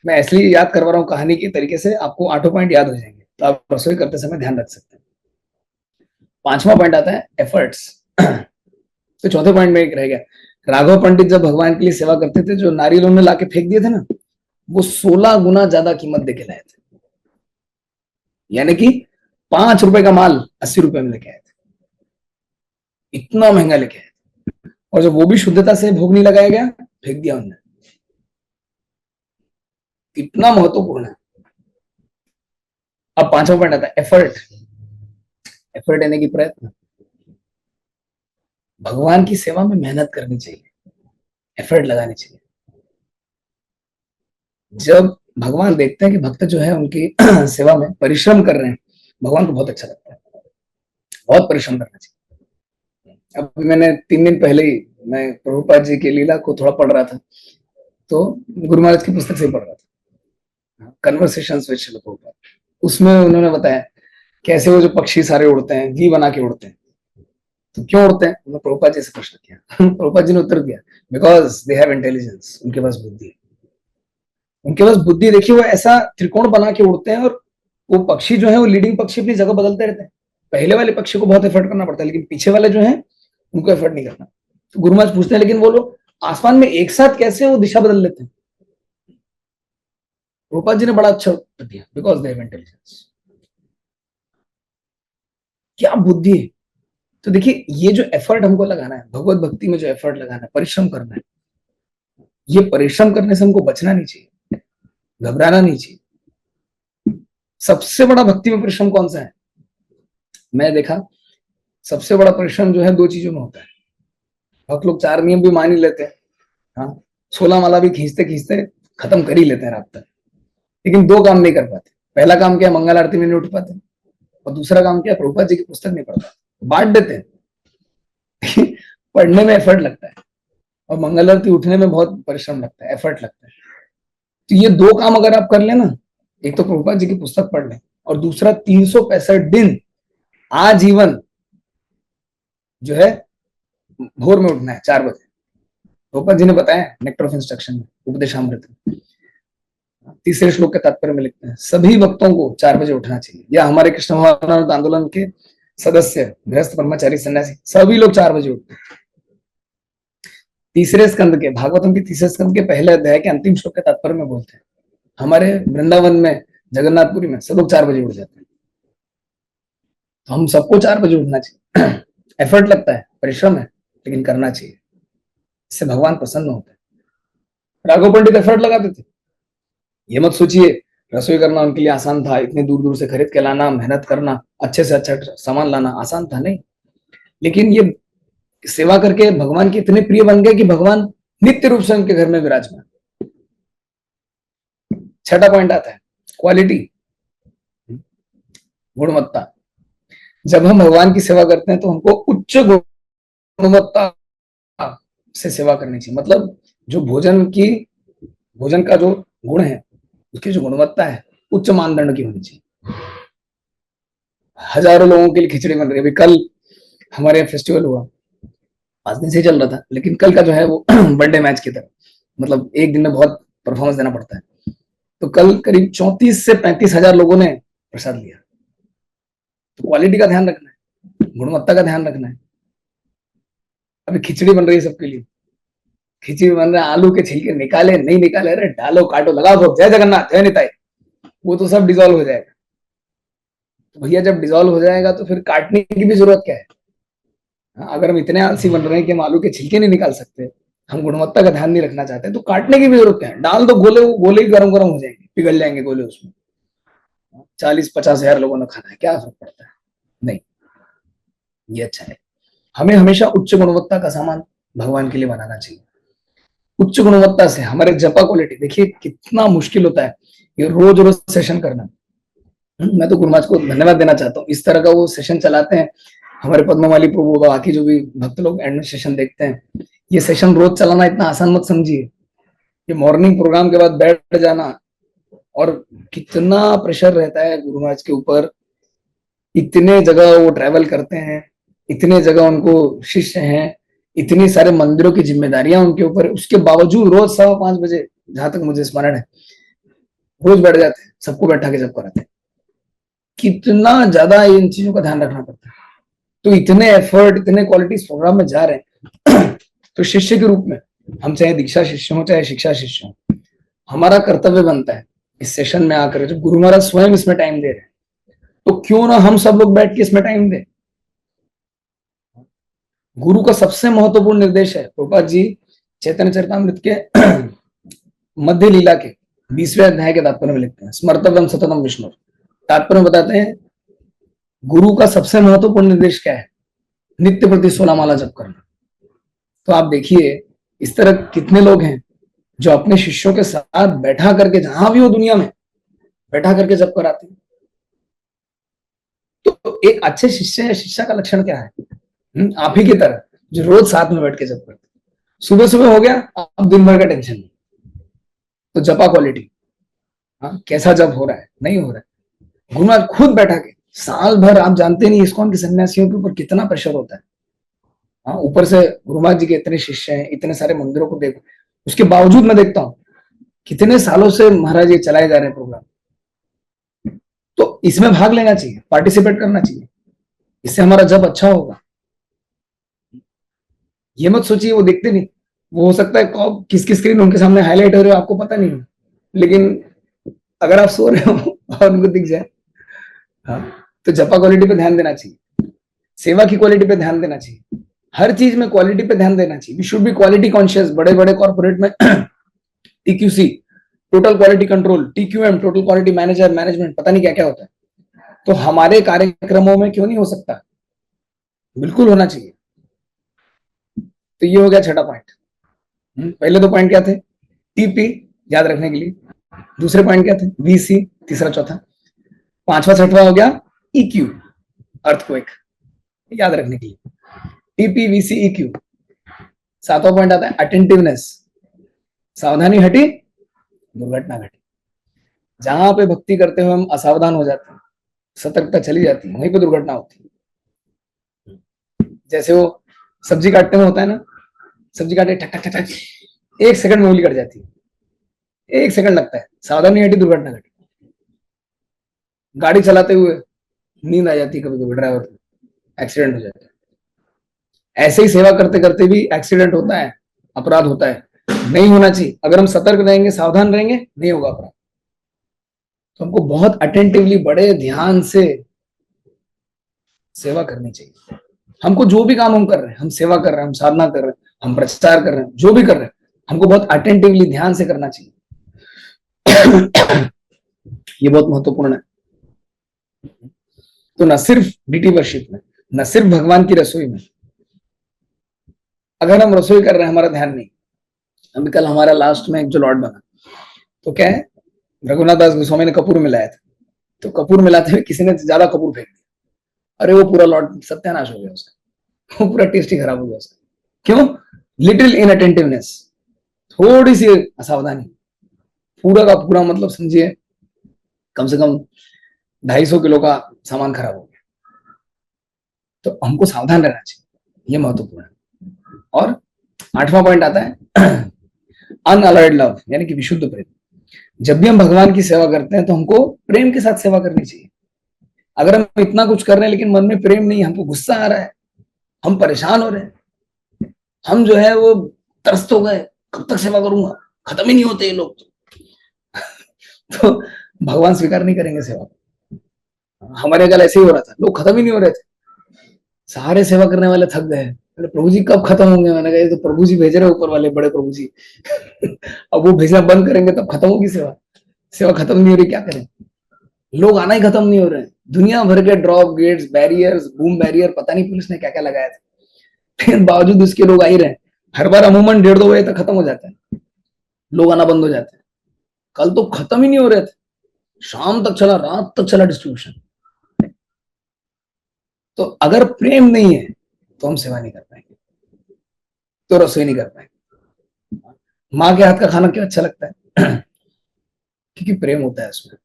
मैं इसलिए याद करवा रहा हूँ कहानी के तरीके से, आपको 8 पॉइंट याद हो जाएंगे तो आप रसोई करते समय ध्यान रख सकते हैं। 5वां पॉइंट आता है एफर्ट्स। तो चौथे पॉइंट में एक रह गया, राघव पंडित जब भगवान के लिए सेवा करते थे, जो नारियल उन्होंने लाके फेंक दिए थे ना, वो 16 गुना ज्यादा कीमत देके लाए थे। यानी कि 5 रुपए का माल 80 रुपए में लेके आए थे, इतना महंगा लेके आए थे। और जब वो भी शुद्धता से भोग नहीं लगाया गया, फेंक दिया उन्होंने। कितना महत्वपूर्ण है। अब 5वां पॉइंट आता है एफर्ट। एफर्ट यानी कि प्रयत्न। भगवान की सेवा में मेहनत करनी चाहिए, एफर्ट लगानी चाहिए। जब भगवान देखते हैं कि भक्त जो है उनकी सेवा में परिश्रम कर रहे हैं, भगवान को बहुत अच्छा लगता है। बहुत परिश्रम करना चाहिए। अभी मैंने 3 दिन पहले ही मैं प्रभुपाद जी की लीला को थोड़ा पढ़ रहा था, तो गुरु महाराज की पुस्तक से पढ़ रहा था, कन्वर्सेशंस विद श्रील प्रभुपाद। उसमें उन्होंने बताया कैसे वो जो पक्षी सारे उड़ते हैं, वी बना के उड़ते हैं। तो क्यों उड़ते हैं? उन्होंने प्रभुपाद जी से प्रश्न किया। प्रभुपाद जी ने उत्तर दिया, बिकॉज दे हैव इंटेलिजेंस, उनके पास बुद्धि है। उनके पास बुद्धि, देखिए वो ऐसा त्रिकोण बना के उड़ते हैं, और वो पक्षी जो है वो लीडिंग पक्षी अपनी जगह बदलते रहते हैं। पहले वाले पक्षी को बहुत एफर्ट करना पड़ता है, लेकिन पीछे वाले जो है उनको एफर्ट नहीं करना। तो गुरु महाराज पूछते हैं, लेकिन वो लोग आसमान में एक साथ कैसे वो दिशा बदल लेते हैं? प्रभुपाद जी ने बड़ा अच्छा उत्तर दिया, बिकॉज दे हैव इंटेलिजेंस। क्या बुद्धि है! तो देखिए ये जो एफर्ट हमको लगाना है, भगवत भक्ति में जो एफर्ट लगाना है, परिश्रम करना है, ये परिश्रम करने से हमको बचना नहीं चाहिए, घबराना नहीं चाहिए। सबसे बड़ा भक्ति में परिश्रम कौन सा है? मैं देखा सबसे बड़ा परिश्रम जो है 2 चीजों में होता है। बहुत लोग 4 नियम भी मान ही लेते हैं, हाँ, 16 माला भी खींचते खींचते खत्म कर ही लेते हैं रात तक, लेकिन 2 काम नहीं कर पाते। पहला काम क्या है? मंगल आरती में नहीं उठ पाते, और दूसरा काम क्या है? प्रभुपाद जी की पुस्तक नहीं पढ़ पाते। बांट देते हैं। पढ़ने में एफर्ट लगता है, और मंगल आरती उठने में बहुत परिश्रम लगता है, एफर्ट लगता है। तो ये 2 काम अगर आप कर लेना, एक तो प्रभुपाद जी की पुस्तक पढ़ लें, और दूसरा 365 दिन आजीवन जो है भोर में उठना है 4 बजे। प्रभुपाद जी ने बताया नेक्टर ऑफ इंस्ट्रक्शन में, उपदेशामृत में, 3 श्लोक के तात्पर्य में लिखते हैं सभी भक्तों को 4 बजे उठना चाहिए। या हमारे कृष्ण भगवान आंदोलन के सदस्य, गृहस्थ, ब्रह्मचारी, सन्यासी, सभी लोग 4 बजे उठते हैं। तीसरे स्कंद के, भागवतम के तीसरे स्कंद के पहले अध्याय के अंतिम श्लोक के तात्पर्य में बोलते हैं हमारे वृंदावन में, जगन्नाथपुरी में सब लोग 4 बजे उठ जाते हैं। तो हम सबको 4 बजे उठना चाहिए। एफर्ट लगता है, परिश्रम है, लेकिन करना चाहिए, इससे भगवान प्रसन्न होते हैं। राघव पंडित एफर्ट लगाते थे। ये मत सोचिए रसोई करना उनके लिए आसान था, इतने दूर दूर से खरीद के लाना, मेहनत करना, अच्छे से अच्छा सामान लाना आसान था, नहीं। लेकिन ये सेवा करके भगवान के इतने प्रिय बन गए कि भगवान नित्य रूप से उनके घर में विराजमान। छठा पॉइंट आता है क्वालिटी, गुणवत्ता। जब हम भगवान की सेवा करते हैं तो हमको उच्च गुणवत्ता से सेवा करनी चाहिए। मतलब जो भोजन का जो गुण है, उसकी जो गुणवत्ता है, उच्च मानदंड की होनी चाहिए। हजारों लोगों के लिए खिचड़ी बन रही है। अभी कल हमारे यहाँ फेस्टिवल हुआ, 5 दिन से चल रहा था, लेकिन कल का जो है वो वनडे मैच की तरह, मतलब एक दिन में बहुत परफॉर्मेंस देना पड़ता है। तो कल करीब 34 से 35 हजार लोगों ने प्रसाद लिया। तो क्वालिटी का ध्यान रखना है, गुणवत्ता का ध्यान रखना है। अभी खिचड़ी बन रही है सबके लिए, खिचड़ी बन रहा है, आलू के छिलके निकाले नहीं निकाले, अरे डालो काटो लगाओ भोग, जय जगन्नाथ जय निताई, वो तो सब डिजोल्व हो जाएगा। तो भैया जब डिजोल्व हो जाएगा तो फिर काटने की भी जरूरत क्या है? अगर हम इतने आलसी बन रहे हैं कि हम आलू के छिलके नहीं निकाल सकते, हम गुणवत्ता का ध्यान नहीं रखना चाहते, तो काटने की भी जरूरत क्या है? डाल दो, गोले गोले ही गरम गरम हो जाएंगे, पिघल जाएंगे गोले उसमें। 40-50 हजार लोगों ने खाना है, क्या फर्क पड़ता है? नहीं, ये अच्छा है। हमें हमेशा उच्च गुणवत्ता का सामान भगवान के लिए बनाना चाहिए। उच्च गुणवत्ता से हमारे जपा क्वालिटी, देखिए कितना मुश्किल होता है ये रोज रोज सेशन करना। मैं तो गुरु महाराज को धन्यवाद देना चाहता हूँ, इस तरह का वो सेशन चलाते हैं। हमारे पद्ममाली प्रभु, बाकी जो भी भक्त लोग एडमिनिस्ट्रेशन देखते हैं, ये सेशन रोज चलाना इतना आसान मत समझिए। ये मॉर्निंग प्रोग्राम के बाद बैठ जाना, और कितना प्रेशर रहता है गुरु महाराज के ऊपर। इतने जगह वो ट्रैवल करते हैं, इतने जगह उनको शिष्य हैं, इतनी सारे मंदिरों की जिम्मेदारियां उनके ऊपर, उसके बावजूद रोज 5:15 बजे, जहां तक मुझे स्मरण है, रोज बैठ जाते हैं, सबको बैठा के जब कराते हैं। कितना ज्यादा इन चीजों का ध्यान रखना पड़ता है। तो इतने एफर्ट, इतने क्वालिटी प्रोग्राम में जा रहे हैं, तो शिष्य के रूप में हम चाहे दीक्षा शिष्य हो चाहे शिक्षा शिष्य हो, हमारा कर्तव्य बनता है इस सेशन में आकर, जब गुरु महाराज स्वयं इसमें टाइम दे रहे हैं, तो क्यों ना हम सब लोग बैठ के इसमें टाइम दें। गुरु का सबसे महत्वपूर्ण निर्देश है, प्रभुपाद जी चैतन्य चरितामृत के मध्य लीला के 20वें अध्याय के तात्पर्य में लिखते हैं, स्मर्तव्यम सततम विष्णु। तात्पर्य में बताते हैं गुरु का सबसे महत्वपूर्ण निर्देश क्या है? नित्य प्रति 16 माला जप करना। तो आप देखिए इस तरह कितने लोग हैं जो अपने शिष्यों के साथ बैठा करके, जहां भी हो दुनिया में, बैठा करके जप कराते हैं। तो एक अच्छे शिष्य या शिष्या का लक्षण क्या है? आप ही की तरह जो रोज साथ में बैठ के जप करते। सुबह सुबह हो गया, अब दिन भर का टेंशन नहीं। तो जपा क्वालिटी, हाँ कैसा जप हो रहा है, नहीं हो रहा है। गुरु महाराज खुद बैठा के साल भर, आप जानते नहीं इस्कॉन के सन्यासियों के ऊपर कितना प्रेशर होता है। हाँ, ऊपर से गुरु महाराज जी के इतने शिष्य हैं, इतने सारे मंदिरों को देखो, उसके बावजूद मैं देखता हूँ कितने सालों से महाराज ये चलाए जा रहे हैं प्रोग्राम। तो इसमें भाग लेना चाहिए, पार्टिसिपेट करना चाहिए, इससे हमारा जब अच्छा होगा। ये मत सोचिए वो देखते नहीं, वो हो सकता है कब किसकी स्क्रीन उनके सामने हाईलाइट हो रही हो आपको पता नहीं हो, लेकिन अगर आप सो रहे हो और उनको दिख जाए, हाँ, तो जपा क्वालिटी पे ध्यान देना चाहिए, सेवा की क्वालिटी पे ध्यान देना चाहिए, हर चीज में क्वालिटी पे ध्यान देना चाहिए। We should be quality conscious. बड़े बड़े कॉर्पोरेट में TQC, total quality control, TQM, total quality manager, management, पता नहीं क्या क्या होता है। तो हमारे कार्यक्रमों में क्यों नहीं हो सकता? बिल्कुल होना चाहिए। तो ये हो गया छठा पॉइंट। पहले दो पॉइंट क्या थे? टीपी याद रखने के लिए, दूसरे पॉइंट क्या थे? वीसी, तीसरा चौथा, पांचवा छठवा हो गया ईक्यू, अर्थक्वेक, याद रखने के लिए, टीपी वीसी ईक्यू। सातवां पॉइंट आता है अटेंटिवनेस, सावधानी हटी दुर्घटना घटी। जहां पे भक्ति करते हुए हम असावधान हो जाते हैं, सतर्कता चली जाती है, वहीं पे दुर्घटना होती है। जैसे वो सब्जी काटते में होता है ना, सब्जी काटे ठक ठक ठक ठक, 1 सेकंड में उंगली कट जाती है, 1 सेकंड लगता है, सावधानी हटी दुर्घटना घटी। गाड़ी चलाते हुए नींद आ जाती है कभी कभी ड्राइवर को, एक्सीडेंट हो जाता है। ऐसे ही सेवा करते करते भी एक्सीडेंट होता है, अपराध होता है, नहीं होना चाहिए। अगर हम सतर्क रहेंगे, सावधान रहेंगे, नहीं होगा अपराध। तो हमको बहुत अटेंटिवली, बड़े ध्यान से सेवा करनी चाहिए। हमको जो भी काम हम कर रहे हैं, हम सेवा कर रहे हैं, हम साधना कर रहे हैं, हम प्रचार कर रहे हैं, जो भी कर रहे हैं, हमको बहुत अटेंटिवली ध्यान से करना चाहिए। ये बहुत महत्वपूर्ण है। तो न सिर्फ डीटी वर्शिप में, न सिर्फ भगवान की रसोई में, अगर हम रसोई कर रहे हैं, हमारा ध्यान नहीं। अभी कल हमारा लास्ट में एक जो लॉर्ड बना, तो क्या है, रघुनाथ दास गोस्वामी ने कपूर मिलाया था, तो कपूर मिलाते हुए किसी ने ज्यादा कपूर फेंक दिया, अरे वो पूरा लॉर्ड सत्यानाश हो गया उसका, वो पूरा टेस्ट ही खराब हो गया उसका। क्यों? लिटिल इनअटेंटिवनेस, थोड़ी सी असावधानी, पूरा का पूरा मतलब समझिए कम से कम 250 किलो का सामान खराब हो गया। तो हमको सावधान रहना चाहिए, ये महत्वपूर्ण है। और आठवां पॉइंट आता है अनअलॉयड लव, यानी कि विशुद्ध प्रेम। जब भी हम भगवान की सेवा करते हैं तो हमको प्रेम के साथ सेवा करनी चाहिए। अगर हम इतना कुछ कर रहे हैं लेकिन मन में प्रेम नहीं, हमको गुस्सा आ रहा है, हम परेशान हो रहे हैं, हम जो है वो त्रस्त हो गए, कब तक सेवा करूंगा, खत्म ही नहीं होते ये लोग, तो भगवान स्वीकार नहीं करेंगे सेवा। हमारे कल ऐसे ही हो रहा था, लोग खत्म ही नहीं हो रहे थे, सारे सेवा करने वाले थक गए, प्रभु जी कब खत्म होंगे। मैंने कहा ये तो प्रभु जी भेज रहे ऊपर वाले, बड़े प्रभु जी अब वो भेजना बंद करेंगे तब खत्म होगी सेवा। सेवा खत्म नहीं हो रही, क्या करें? लोग आना ही खत्म नहीं हो रहे हैं, दुनिया भर के drop gates, barriers, boom barrier, पता नहीं पुलिस ने क्या क्या लगाया था, लेकिन बावजूद उसके लोग आ ही रहे हैं। हर बार अमूमन 1:30-2 बजे तक खत्म हो जाता है, लोग आना बंद हो जाते हैं। कल तो खत्म ही नहीं हो रहे थे, शाम तक चला, रात तक चला डिस्ट्रीब्यूशन। तो अगर प्रेम नहीं है तो हम सेवा नहीं कर पाएंगे, तो रसोई नहीं कर पाएंगे। माँ के हाथ का खाना क्यों अच्छा लगता है? क्योंकि प्रेम होता है उसमें,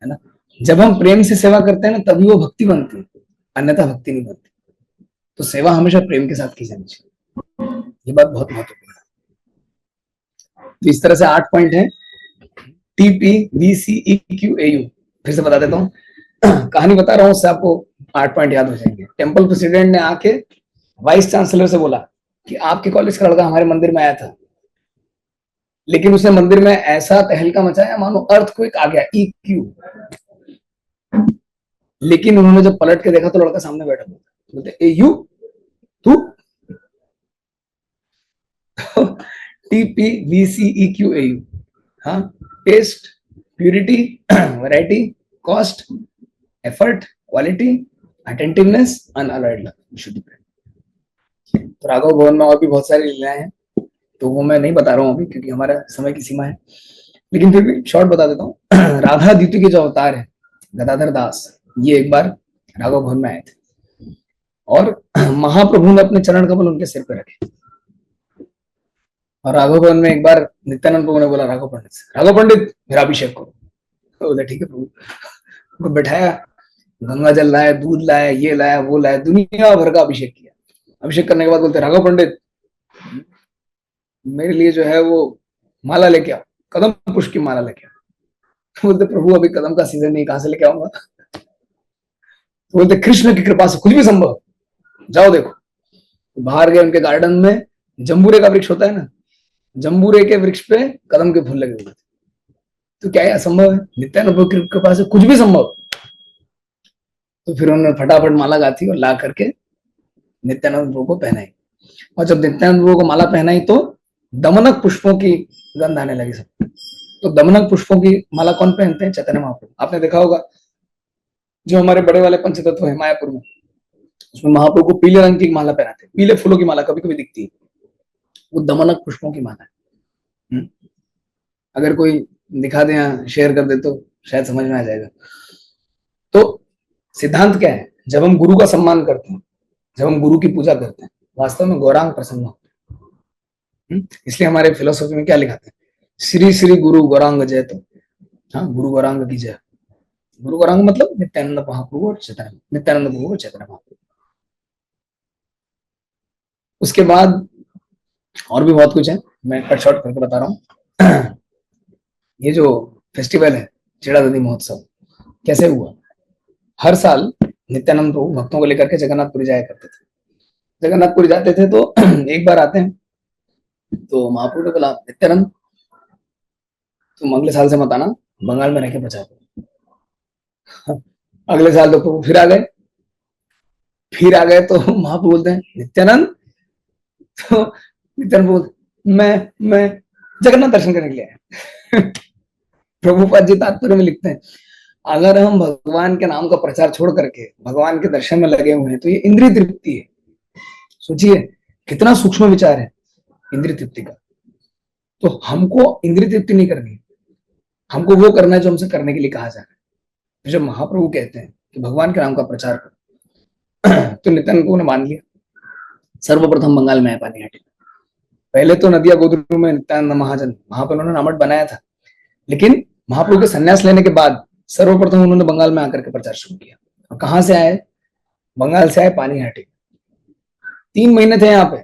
है ना। जब हम प्रेम से सेवा करते हैं ना, तभी वो भक्ति बनती है, अन्यथा भक्ति नहीं बनती। तो सेवा हमेशा प्रेम के साथ की जानी चाहिए, ये बात बहुत महत्वपूर्ण है। तो इस तरह से 8 पॉइंट है, टीपी वीसी ईक्यू एयू। फिर से बता देता हूँ, कहानी बता रहा हूँ, उससे आपको 8 पॉइंट याद हो जाएंगे। टेम्पल प्रेसिडेंट ने आके वाइस चांसलर से बोला कि आपके कॉलेज का लड़का हमारे मंदिर में आया था, लेकिन उसने मंदिर में ऐसा तहलका मचाया मानो अर्थक्वेक आ गया, ईक्यू। लेकिन उन्होंने जब पलट के देखा तो लड़का सामने बैठा था, बोलते ए यू तू। टीपी वीसी ईक्यू एयू, हाँ, taste, purity, variety, cost, effort, quality, attentiveness, unalloyed love, विशुद्ध प्रेम। तो राघव भवन में और भी बहुत सारी लीलाएं हैं, तो वो मैं नहीं बता रहा हूँ अभी क्योंकि हमारा समय की सीमा है, लेकिन फिर भी शॉर्ट बता देता हूँ। राधा द्वितीय के जो अवतार है गदाधर दास, ये एक बार राघव भवन में आए थे और महाप्रभु ने अपने चरण कमल उनके सिर पे रखे। और राघव भवन में एक बार नित्यानंद प्रभु ने बोला राघव पंडित से, राघव पंडित मेरा अभिषेक करो। तो बोले ठीक है प्रभु। उनको बैठाया, गंगा जल लाया, दूध लाया, ये लाया, वो लाया, दुनिया भर का अभिषेक किया। अभिषेक करने के बाद बोलते राघव पंडित मेरे लिए जो है वो माला लेके आओ, कदम पुष्प की माला लेके आओ। तो बोलते प्रभु अभी कदम का सीजन नहीं, कहां से लेके आऊंगा। तो बोलते कृष्ण की कृपा से कुछ भी संभव, जाओ देखो। तो बाहर गए, उनके गार्डन में जम्बूरे का वृक्ष होता है ना, जम्बूरे के वृक्ष पे कदम के फूल लगे हुए थे। तो क्या है असंभव है, नित्यानंद प्रभु की कृपा से कुछ भी संभव। तो फिर उन्होंने फटाफट माला गाथी और ला करके नित्यानंद प्रभु को पहनाई। और जब नित्यानंद प्रभु को माला पहनाई तो दमनक पुष्पों की गंध आने लगी सब। तो दमनक पुष्पों की माला कौन पहनते हैं? चैतन्य महाप्रभु। आपने देखा होगा जो हमारे बड़े वाले पंचतत्व है मायापुर में, उसमें महाप्रभु को पीले रंग की माला पहनाते हैं, पीले फूलों की माला कभी कभी दिखती है, वो दमनक पुष्पों की माला है। अगर कोई दिखा दे या शेयर कर दे तो शायद समझ में आ जाएगा। तो सिद्धांत क्या है? जब हम गुरु का सम्मान करते हैं, जब हम गुरु की पूजा करते हैं, वास्तव में गौरांग प्रसन्न होते हैं। इसलिए हमारे फिलोसफी में क्या लिखाते हैं? श्री श्री गुरु गौरांग जय। तो हाँ, गुरु गौरांग की जय। गुरु गौरांग मतलब नित्यानंद महाप्रभु और चैतन्य, नित्यानंद प्रभु और चैतन्य महाप्रभु। उसके बाद और भी बहुत कुछ है, मैं कट शॉर्ट करके बता रहा हूँ। ये जो फेस्टिवल है चेड़ा नदी महोत्सव कैसे हुआ? हर साल नित्यानंद प्रभु भक्तों को लेकर के जगन्नाथपुरी जाया करते थे। जगन्नाथपुरी जाते थे तो एक बार आते हैं तो महाप्रभु ने बोला नित्यानंद तुम अगले साल से मत आना, बंगाल में रह के बचा दो। अगले साल तो प्रभु फिर आ गए। तो महाप्रभु बोलते हैं नित्यानंद, तो नित्यानंद बोलते मैं जगन्नाथ दर्शन करने के लिए आया। प्रभुपाद जी तात्पर्य में लिखते हैं अगर हम भगवान के नाम का प्रचार छोड़ करके भगवान के दर्शन में लगे हुए हैं तो ये इंद्रिय तृप्ति है। सोचिए कितना सूक्ष्म विचार है इंद्रिय तृप्ति का। तो हमको इंद्रिय तृप्ति नहीं करनी, हमको वो करना है जो हमसे करने के लिए कहा जा रहा है। तो जब महाप्रभु कहते हैं कि भगवान के नाम का प्रचार करो, तो नित्यानंद प्रभु ने मान लिया। सर्वप्रथम बंगाल में आए पानीहाटी। पहले तो नदिया गोदरू में नित्यानंद महाजन महाप्रभु ने नामट बनाया था, लेकिन महाप्रभु के संन्यास लेने के बाद सर्वप्रथम उन्होंने बंगाल में आकर के प्रचार शुरू किया। और कहां से आए? बंगाल से आए, पानीहाटी। 3 महीने थे यहाँ पे।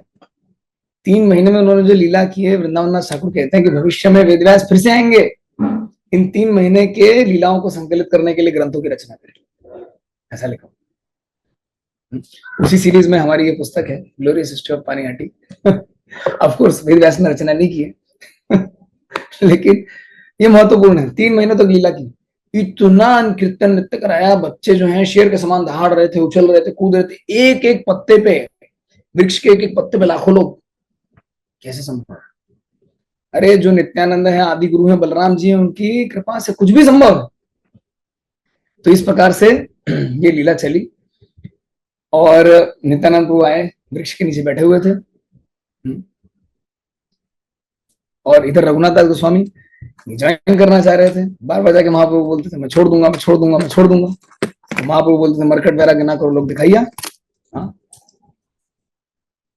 3 महीने में उन्होंने जो लीला की है, वृंदावन ठाकुर कहते हैं कि भविष्य में वेदव्यास फिर से आएंगे, इन 3 महीने के लीलाओं को संकलित करने के लिए ग्रंथों की रचना करें, ऐसा लिखा। उसी सीरीज में हमारी ये पुस्तक है glorious history of Panihati. Of course Vedvyas ने रचना नहीं की है, लेकिन ये महत्वपूर्ण है। 3 महीने तक लीला की, इतना कीर्तन नृत्य कराया। बच्चे जो हैं शेर के समान दहाड़ रहे थे, उछल रहे थे, कूद रहे थे, एक एक पत्ते पे, वृक्ष के एक एक पत्ते पे लाखों लोग। कैसे संभव? अरे जो नित्यानंद है, आदि गुरु है, बलराम जी है, उनकी कृपा से कुछ भी संभव है। तो इस प्रकार से ये लीला चली और नित्यानंद प्रभु आए, वृक्ष के नीचे बैठे हुए थे। और इधर रघुनाथ दास गोस्वामी ज्वाइन करना चाह रहे थे। बार बार जाके महाप्रभु बोलते थे मैं छोड़ दूंगा, मैं छोड़ दूंगा, मैं छोड़ दूंगा। तो महाप्रभु बोलते थे मरकट वैराग्य ना करो, लोग दिखाइया।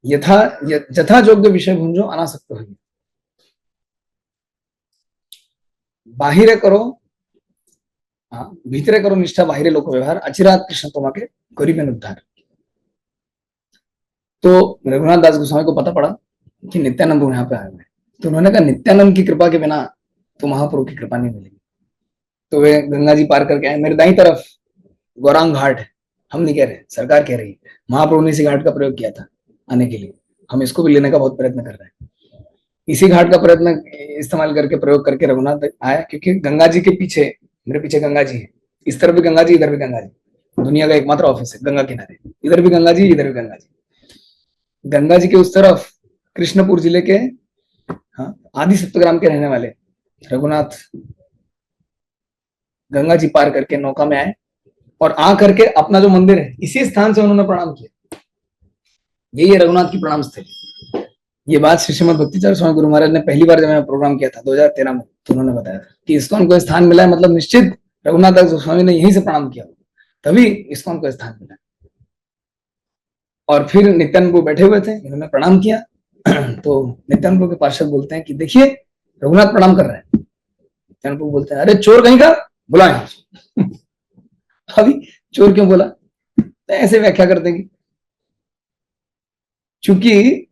यथा योग्य विषय भुंजो अनासक्त हो, बाहिरे करो, भीतरे करो निष्ठा, बाहिरे लोक व्यवहार, अचिरात कृष्ण तुम्हारे करीबन उद्धार। तो रघुनाथ दास गोस्वामी को पता पड़ा कि नित्यानंद यहाँ पे आए हुए, तो उन्होंने कहा नित्यानंद की कृपा के बिना तो महाप्रभु की कृपा नहीं मिलेगी। तो वे गंगा जी पार करके आए। मेरे दाईं तरफ गौरांग घाट है, हम नहीं कह रहे, सरकार कह रही है। महाप्रभु ने इसी घाट का प्रयोग किया था आने के लिए, हम इसको भी लेने का बहुत प्रयत्न कर रहे हैं। इसी घाट का प्रयत्न इस्तेमाल करके, प्रयोग करके रघुनाथ आया, क्योंकि गंगा जी के पीछे, मेरे पीछे गंगा जी है, इस तरफ भी गंगा जी, इधर भी गंगा जी। दुनिया का एकमात्र ऑफिस है गंगा किनारे, इधर भी गंगा जी, इधर भी गंगा जी। गंगा जी के उस तरफ कृष्णपुर जिले के आदि सप्तग्राम के रहने वाले रघुनाथ गंगा जी पार करके नौका में आए और आ करके अपना जो मंदिर है इसी स्थान से उन्होंने प्रणाम किया। यही है रघुनाथ की प्रणाम स्थली। ये बात श्री श्रीमद भक्तिचार्य स्वामी गुरु महाराज ने पहली बार जब मैं प्रोग्राम किया था 2013 में, तो उन्होंने बताया था कि इस्कॉन को स्थान मिला है, मतलब निश्चित रघुनाथ दास गोस्वामी ने यहीं से प्रणाम किया, तभी इस्कॉन को स्थान मिला। और फिर नित्यानंद प्रभु बैठे हुए थे, इन्होंने प्रणाम किया। तो नित्यानंद प्रभु के पार्षद बोलते हैं कि देखिए रघुनाथ प्रणाम कर रहे हैं। नित्यानंद प्रभु बोलते हैं अरे चोर कहीं का, बुलाए। अभी चोर क्यों बोला? तो ऐसे व्याख्या करते हैं कि चूंकि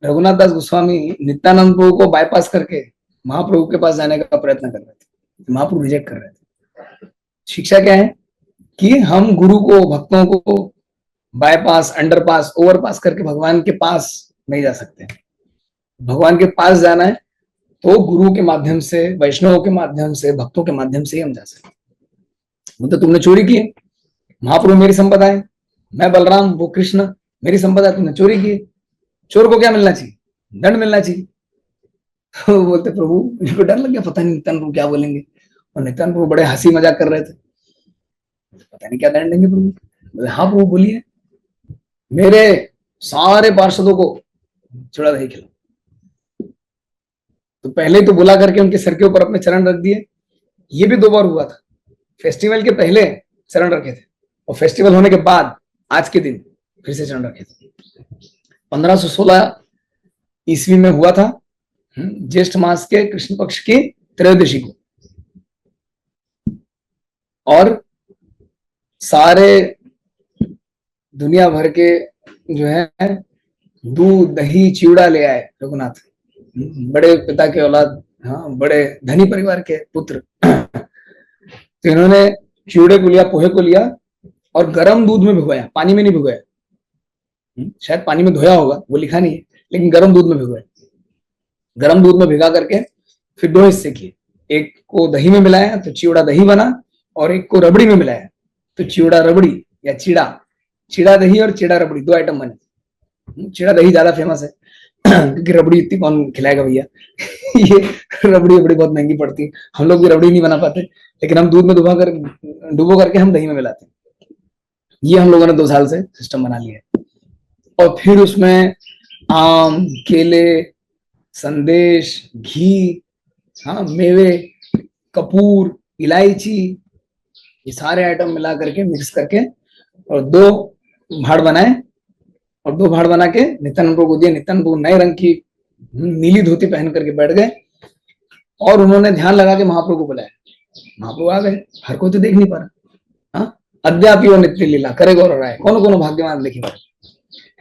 रघुनाथ दास गोस्वामी नित्यानंद प्रभु को बाईपास करके महाप्रभु के पास जाने का प्रयत्न कर रहे थे, महाप्रभु रिजेक्ट कर रहे थे। शिक्षा क्या है कि हम गुरु को, भक्तों को बाईपास, अंडरपास, ओवरपास करके भगवान के पास नहीं जा सकते। भगवान के पास जाना है तो गुरु के माध्यम से, वैष्णवों के माध्यम से, भक्तों के माध्यम से ही हम जा सकते हैं। मतलब तुमने चोरी की है, महाप्रभु मेरी संपदा है, मैं बलराम, वो कृष्ण, मेरी संपदा, तुमने चोरी की है, चोर को क्या मिलना चाहिए? दंड मिलना चाहिए। तो बोलते प्रभु इनको डर लग गया, पता नहीं नित्यानंद प्रभु क्या बोलेंगे। और नित्यानंद प्रभु बड़े हंसी मजाक कर रहे थे, पता नहीं क्या दंड देंगे प्रभु। बोले हाँ प्रभु बोलिए, मेरे सारे पार्षदों को चूड़ा दही खिलाओ। तो पहले तो बुला करके उनके सर के ऊपर अपने चरण रख दिए। ये भी 2 बार हुआ था, फेस्टिवल के पहले चरण रखे थे और फेस्टिवल होने के बाद आज के दिन फिर से चरण रखे थे। 1516 ईस्वी में हुआ था, ज्येष्ठ मास के कृष्ण पक्ष की त्रयोदशी को। और सारे दुनिया भर के जो है दूध, दही, चिवड़ा ले आए रघुनाथ, बड़े पिता के औलाद, हाँ, बड़े धनी परिवार के पुत्र। तो इन्होंने चिवड़े को लिया, पोहे को लिया और गर्म दूध में भिगोया, पानी में नहीं भिगोया। शायद पानी में धोया होगा, वो लिखा नहीं है, लेकिन गर्म दूध में भिगोया। गर्म दूध में भिगा करके फिर 2 हिस्से किए, एक को दही में मिलाया तो चिवड़ा दही बना, और एक को रबड़ी में मिलाया तो चिवड़ा रबड़ी या चिड़ा, चिड़ा दही और चिड़ा रबड़ी 2 आइटम बने। चिड़ा दही ज्यादा फेमस है क्योंकि रबड़ी इतनी कौन खिलाएगा भैया। ये रबड़ी बहुत महंगी पड़ती है, हम लोग भी रबड़ी नहीं बना पाते, लेकिन हम दूध में डुबो करके हम दही में मिलाते हैं। ये हम लोगों ने 2 साल से सिस्टम बना लिया है। और फिर उसमें आम, केले, संदेश, घी, हाँ, मेवे, कपूर, इलायची, ये सारे आइटम मिला करके मिक्स करके और 2 भाड़ बनाए, और 2 भाड़ बना के नित्यानंद प्रभु को दिए। नित्यानंद प्रभु नए रंग की नीली धोती पहन करके बैठ गए और उन्होंने ध्यान लगा के महाप्रभु को बुलाया। महाप्रभु आ गए, हर कोई तो देख नहीं पा रहा। हाँ, अद्यापि वो नित्य लीला करे गौर राय, कौन भाग्यवान देखी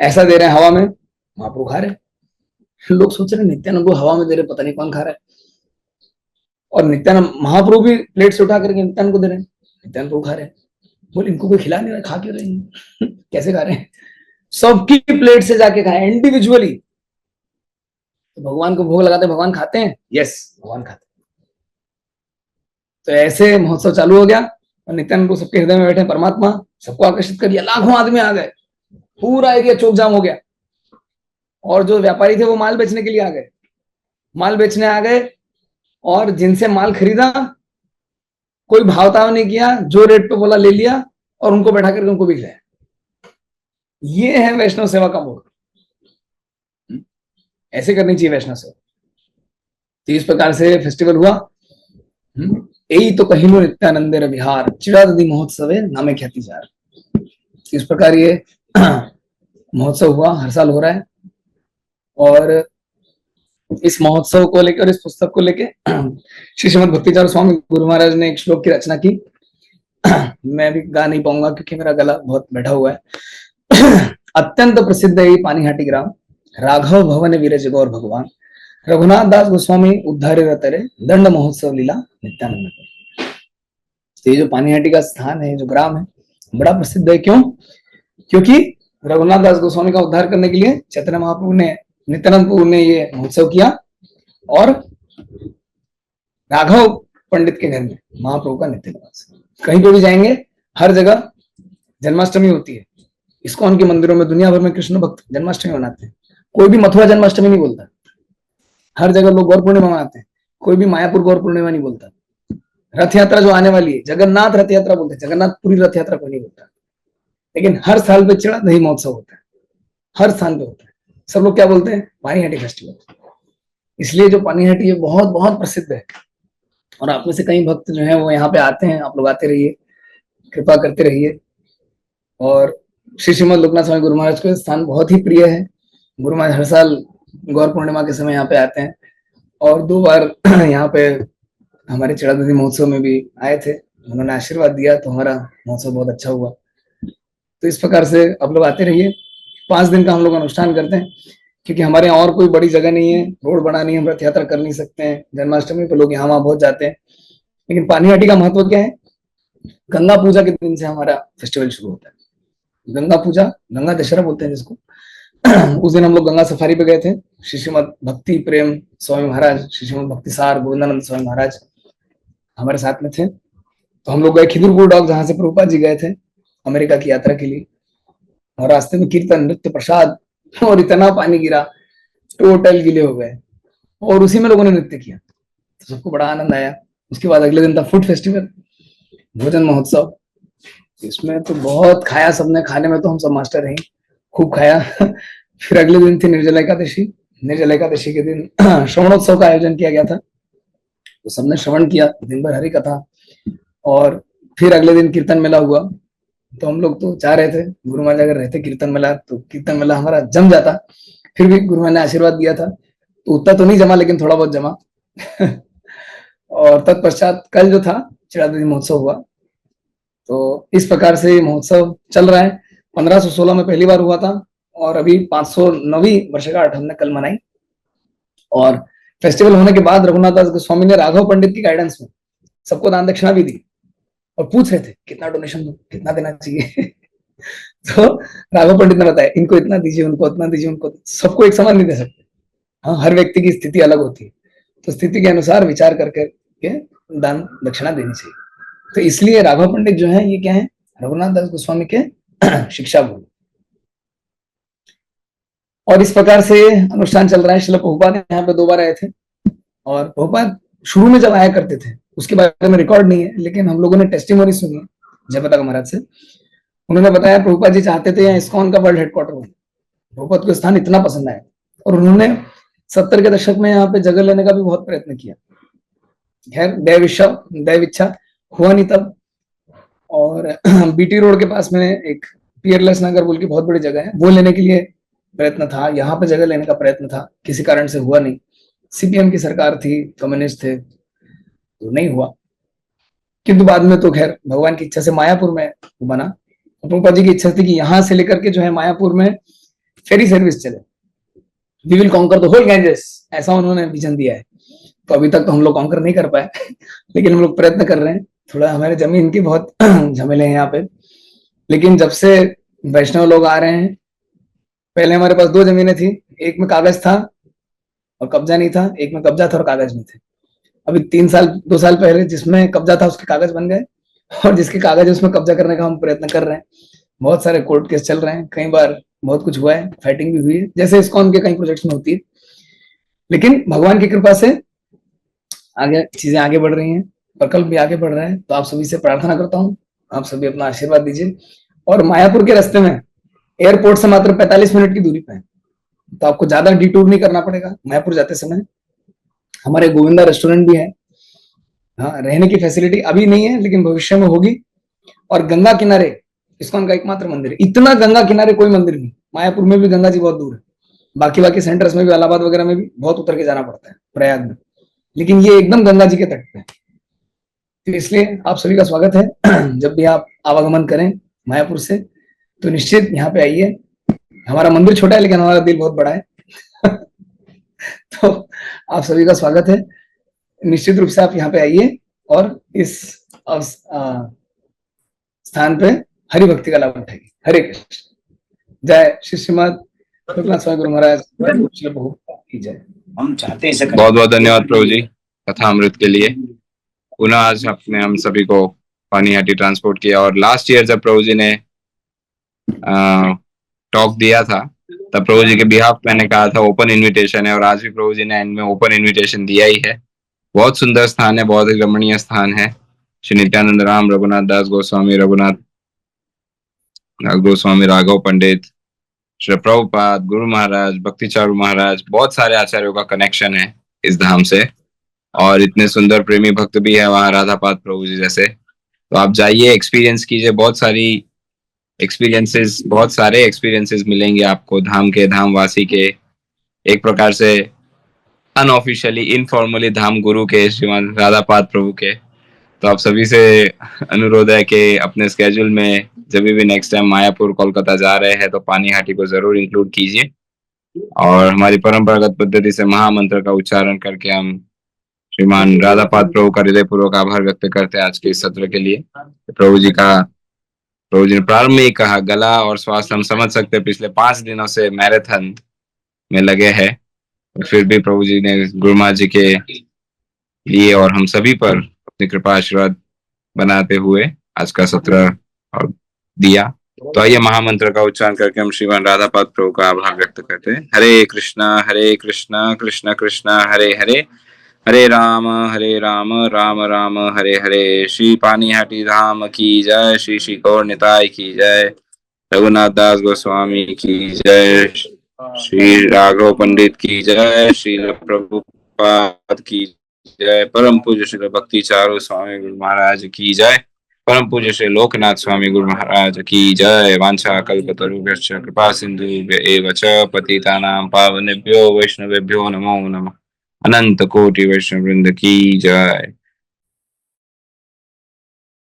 ऐसा दे रहे हैं हवा में, महाप्रभु खा रहे। लोग सोच रहे नित्यानंद को हवा में दे रहे, पता नहीं कौन खा रहा है। और नित्यानंद, महाप्रभु भी प्लेट से उठा करके नित्यानंद को दे रहे हैं, नित्यानंद प्रभु खा रहे हैं। बोले इनको कोई खिला नहीं रहा, खा क्यों रहे हैं? कैसे खा रहे हैं? सबकी प्लेट से जाके खाए इंडिविजुअली। तो भगवान को भोग लगाते, भगवान खाते हैं? यस, भगवान खाते हैं। तो ऐसे महोत्सव चालू हो गया और नित्यानंद को सबके हृदय में बैठे परमात्मा सबको आकर्षित कर दिया। लाखों आदमी आ गए, पूरा एरिया चौक जाम हो गया। और जो व्यापारी थे वो माल बेचने के लिए आ गए, माल बेचने आ गए, और जिनसे माल खरीदा कोई भावताव नहीं किया, जो रेट पे बोला ले लिया और उनको बैठा करके उनको भी खिलाया। ये है वैष्णव सेवा का मोड़। ऐसे करनी चाहिए वैष्णव सेवा। तो इस प्रकार से फेस्टिवल हुआ। यही तो कहिनो नित्यानंदेर विहार, चिड़ा दधी महोत्सव नामे ख्याति जार। इस प्रकार ये महोत्सव हुआ, हर साल हो रहा है। और इस महोत्सव को लेकर, इस पुस्तक को लेकर श्री श्रीमद भक्तिचार्य स्वामी गुरु महाराज ने एक श्लोक की रचना की। मैं भी गा नहीं पाऊंगा क्योंकि मेरा गला बहुत बैठा हुआ है। अत्यंत प्रसिद्ध है पानीहाटी ग्राम, राघव भवन विरज गौर भगवान, रघुनाथ दास गोस्वामी उद्धारे रतरे, दंड महोत्सव लीला नित्यानंद। तो ये जो पानीहाटी का स्थान है, जो ग्राम है, बड़ा प्रसिद्ध है। क्यों? क्योंकि रघुनाथ दास गोस्वामी का उद्धार करने के लिए चैतन्य महाप्रभु ने, नित्यानंद प्रभु ने ये महोत्सव किया। और राघव पंडित के घर में महाप्रभु का नित्य निवास। कहीं पे भी जाएंगे, हर जगह जन्माष्टमी होती है। इस्कॉन के मंदिरों में दुनिया भर में कृष्ण भक्त जन्माष्टमी मनाते हैं। कोई भी मथुरा जन्माष्टमी नहीं बोलता, हर जगह लोग गौर पूर्णिमा मनाते हैं। कोई भी मायापुर गौर पूर्णिमा नहीं बोलता। रथ यात्रा जो आने वाली है, जगन्नाथ रथ यात्रा बोलते हैं, जगन्नाथपुरी रथ यात्रा को नहीं बोलता। लेकिन हर साल पे चिड़ा दही महोत्सव होता है, हर स्थान पे होता है। सब लोग क्या बोलते हैं? पानीहाटी फेस्टिवल। इसलिए जो पानीहाटी है बहुत बहुत प्रसिद्ध है। और आप में से कई भक्त जो है वो यहाँ पे आते हैं। आप लोग आते रहिए, कृपा करते रहिए। और श्री श्रीमद लोकनाथ स्वामी गुरु महाराज को ये स्थान बहुत ही प्रिय है। गुरु महाराज हर साल गौर पूर्णिमा के समय यहाँ पे आते हैं और 2 बार यहाँ पे हमारे चिड़ादधी महोत्सव में भी आए थे। उन्होंने आशीर्वाद दिया तो हमारा महोत्सव बहुत अच्छा हुआ। तो इस प्रकार से आप लोग आते रहिए। 5 दिन का हम लोग अनुष्ठान करते हैं क्योंकि हमारे यहाँ और कोई बड़ी जगह नहीं है, रोड बड़ा नहीं है, हम रथ यात्रा कर नहीं सकते हैं। जन्माष्टमी पे लोग यहाँ वहां बहुत जाते हैं, लेकिन पानीहाटी का महत्व क्या है? गंगा पूजा के दिन से हमारा फेस्टिवल शुरू होता है। गंगा पूजा, गंगा दशहरा बोलते हैं जिसको। उस दिन हम लोग गंगा सफारी पे गए थे। श्री श्रीमद भक्ति प्रेम स्वामी महाराज, श्री श्रीमद भक्ति सार गोविंदानंद स्वामी महाराज हमारे साथ में थे। तो हम लोग गए खिदुरपुर डॉक, जहां से प्रभुपाद जी गए थे अमेरिका की यात्रा के लिए। और रास्ते में कीर्तन, नृत्य, प्रसाद और इतना पानी गिरा, टोटल गीले हो गए। और उसी में लोगों ने नृत्य किया, तो सबको बड़ा आनंद आया। उसके बाद अगले दिन था फूड फेस्टिवल, भोजन महोत्सव। इसमें तो बहुत खाया सबने, खाने में तो हम सब मास्टर हैं, खूब खाया। फिर अगले दिन थी निर्जला एकादशी। निर्जला एकादशी के दिन श्रवणोत्सव का आयोजन किया गया था, तो सबने श्रवण किया दिन भर, हरि कथा। और फिर अगले दिन कीर्तन मेला हुआ। तो हम लोग तो चाह रहे थे गुरु महाराज अगर रहते कीर्तन मेला तो कीर्तन मेला हमारा जम जाता। फिर भी गुरु महाराज ने आशीर्वाद दिया था, तो उतना तो नहीं जमा, लेकिन थोड़ा बहुत जमा। और तत्पश्चात कल जो था चिड़ादधी महोत्सव हुआ। तो इस प्रकार से महोत्सव चल रहा है। 1516 में पहली बार हुआ था और अभी 509वीं वर्षगांठ हमने कल मनाई। और फेस्टिवल होने के बाद रघुनाथ दास गोस्वामी ने राघव पंडित की गाइडेंस में सबको दान दक्षिणा भी दी और पूछ रहे थे कितना डोनेशन दो, कितना देना चाहिए। तो राघव पंडित ने बताया इनको इतना दीजिए, उनको उतना दीजिए, उनको, सबको एक समान नहीं दे सकते। हाँ, हर व्यक्ति की स्थिति अलग होती है, तो स्थिति के अनुसार विचार करके दान दक्षिणा देनी चाहिए। तो इसलिए राघव पंडित जो है ये क्या है? रघुनाथ दास गोस्वामी के शिक्षा गुरु। और इस प्रकार से अनुष्ठान चल रहा है। श्रील प्रभुपाद यहाँ पे 2 बार आए थे। और प्रभुपाद शुरू में जब आया करते थे उसके बारे में रिकॉर्ड नहीं है, लेकिन हम लोगों ने टेस्टिमोनी सुनी है जयप्रताप महाराज से। उन्होंने बताया प्रभुपाद जी चाहते थे यहाँ इस्कॉन का वर्ल्ड हेडक्वार्टर बने। प्रभुपाद को स्थान इतना पसंद आया और उन्होंने 70 के दशक में यहाँ पे जगह लेने का भी बहुत प्रयत्न किया। खैर दैव इच्छा हुआ नहीं तब। और बीटी रोड के पास में एक पियरलेस नगर बोल के बहुत बड़ी जगह है, वो लेने के लिए प्रयत्न था। यहाँ पे जगह लेने का प्रयत्न था, किसी कारण से हुआ नहीं। सीपीएम की सरकार थी, कम्युनिस्ट थे, तो नहीं हुआ। किंतु बाद में तो खैर भगवान की इच्छा से मायापुर में बना। प्रभुपाद जी की इच्छा थी कि यहाँ से लेकर के जो है मायापुर में फेरी सर्विस चले, we will conquer the whole Ganges, ऐसा उन्होंने विजन दिया है। तो अभी तक तो हम लोग कॉन्कर नहीं कर पाए, लेकिन हम लोग प्रयत्न कर रहे हैं। थोड़ा हमारे जमीन की बहुत झमेले हैं यहाँ पे, लेकिन जब से वैष्णव लोग आ रहे हैं, पहले हमारे पास 2 जमीनें थी, एक में कागज था और कब्जा नहीं था, एक में कब्जा था और कागज नहीं थे। अभी 2 साल पहले जिसमें कब्जा था उसके कागज बन गए, और जिसके कागज है उसमें कब्जा करने का हम प्रयत्न कर रहे हैं। बहुत सारे कोर्ट केस चल रहे हैं, कई बार बहुत कुछ हुआ है, फाइटिंग भी हुई है, जैसे इस्कॉन के कई प्रोजेक्ट्स में होती है। लेकिन भगवान की कृपा से आगे चीजें आगे बढ़ रही हैं, प्रकल्प भी आगे बढ़ रहे हैं। तो आप सभी से प्रार्थना करता हूँ आप सभी अपना आशीर्वाद दीजिए। और मायापुर के रास्ते में एयरपोर्ट से मात्र 45 मिनट की दूरी पे है, तो आपको ज्यादा डिटूर नहीं करना पड़ेगा मायापुर जाते समय। हमारे गोविंदा रेस्टोरेंट भी है। हाँ, रहने की फैसिलिटी अभी नहीं है, लेकिन भविष्य में होगी। और गंगा किनारे इस्कॉन का एकमात्र मंदिर है। इतना गंगा किनारे कोई मंदिर नहीं। मायापुर में भी गंगा जी बहुत दूर है, बाकी सेंटर्स में भी, इलाहाबाद वगैरह में भी बहुत उतर के जाना पड़ता है, प्रयाग में, लेकिन ये एकदम गंगा जी के तट पे है। तो इसलिए आप सभी का स्वागत है। जब भी आप आवागमन करें मायापुर से तो निश्चित यहाँ पे आइए। हमारा मंदिर छोटा है लेकिन हमारा दिल बहुत बड़ा है। तो आप सभी का स्वागत है। निश्चित रूप से आप यहाँ पे आइए और इस स्थान पे हरि भक्ति का लाभ उठाइए। हरे कृष्ण। जय श्री श्रीमद लोकनाथ स्वामी गुरु महाराज की जय। हम चाहते हैं बहुत बहुत धन्यवाद प्रभु जी कथा अमृत के लिए। पुनः आज आपने हम सभी को पानीहाटी ट्रांसपोर्ट किया। और लास्ट ईयर जब प्रभु जी ने टॉक दिया था तब प्रभु जी के बिहाफ मैंने कहा था ओपन इनविटेशन है, और आज भी प्रभु जी ने एंड में ओपन इनविटेशन दिया ही है। बहुत सुंदर स्थान है, बहुत ही रमणीय स्थान है। श्री नित्यानंद राम, रघुनाथ दास गोस्वामी, गोस्वामी राघव पंडित, श्री प्रभुपाद, गुरु महाराज, भक्ति चारू महाराज, बहुत सारे आचार्यों का कनेक्शन है इस धाम से। और इतने सुंदर प्रेमी भक्त भी है वहाँ, राधापाद प्रभु जी जैसे। तो आप जाइए, एक्सपीरियंस कीजिए। बहुत सारी एक्सपीरियंसेस, बहुत सारे एक्सपीरियंसेस मिलेंगे आपको धाम के, धामवासी के, एक प्रकार से अनऑफिशियली इनफॉर्मली धाम गुरु के, श्रीमान राधापाद प्रभु के। तो आप सभी से अनुरोध है कि अपने स्केड्यूल में जब भी नेक्स्ट टाइम मायापुर कोलकाता जा रहे हैं तो पानीहाटी को जरूर इंक्लूड कीजिए, और हमारी परंपरागत पद्धति से महामंत्र का उच्चारण करके हम श्रीमान राधापाद प्रभु का हृदयपूर्वक आभार व्यक्त करते हैं आज के इस सत्र के लिए। प्रभु जी ने प्रारंभ में ही कहा, गला और स्वास्थ्य हम समझ सकते हैं पिछले 5 दिनों से मैराथन में लगे हैं, फिर भी प्रभु जी ने गुरु महाराज जी के लिए और हम सभी पर अपनी कृपा आशीर्वाद बनाते हुए आज का सत्र और दिया। तो आइए महामंत्र का उच्चारण करके हम श्रीमान राधापाद प्रभु का आभार व्यक्त करते हैं। हरे कृष्णा कृष्ण कृष्ण हरे हरे, हरे राम राम राम हरे हरे। श्री पानीहाटी धाम की जय, श्री श्री गौर निताय की जय, रघुनाथ दास गोस्वामी की जय, श्री राघव पंडित की जय, श्री प्रभुपाद की जय, परम पूज्य श्री भक्ति चारू स्वामी गुरु महाराज की जय, परम पूज्य श्री लोकनाथ स्वामी गुरु महाराज की जय। वांछा कल्पतरुभ्यश्च कृपा सिंधुभ्य एव च पतितानां पावनेभ्यो वैष्णवेभ्यो नमो नमः। अनंत कोटि वैष्णव वृंद की जय।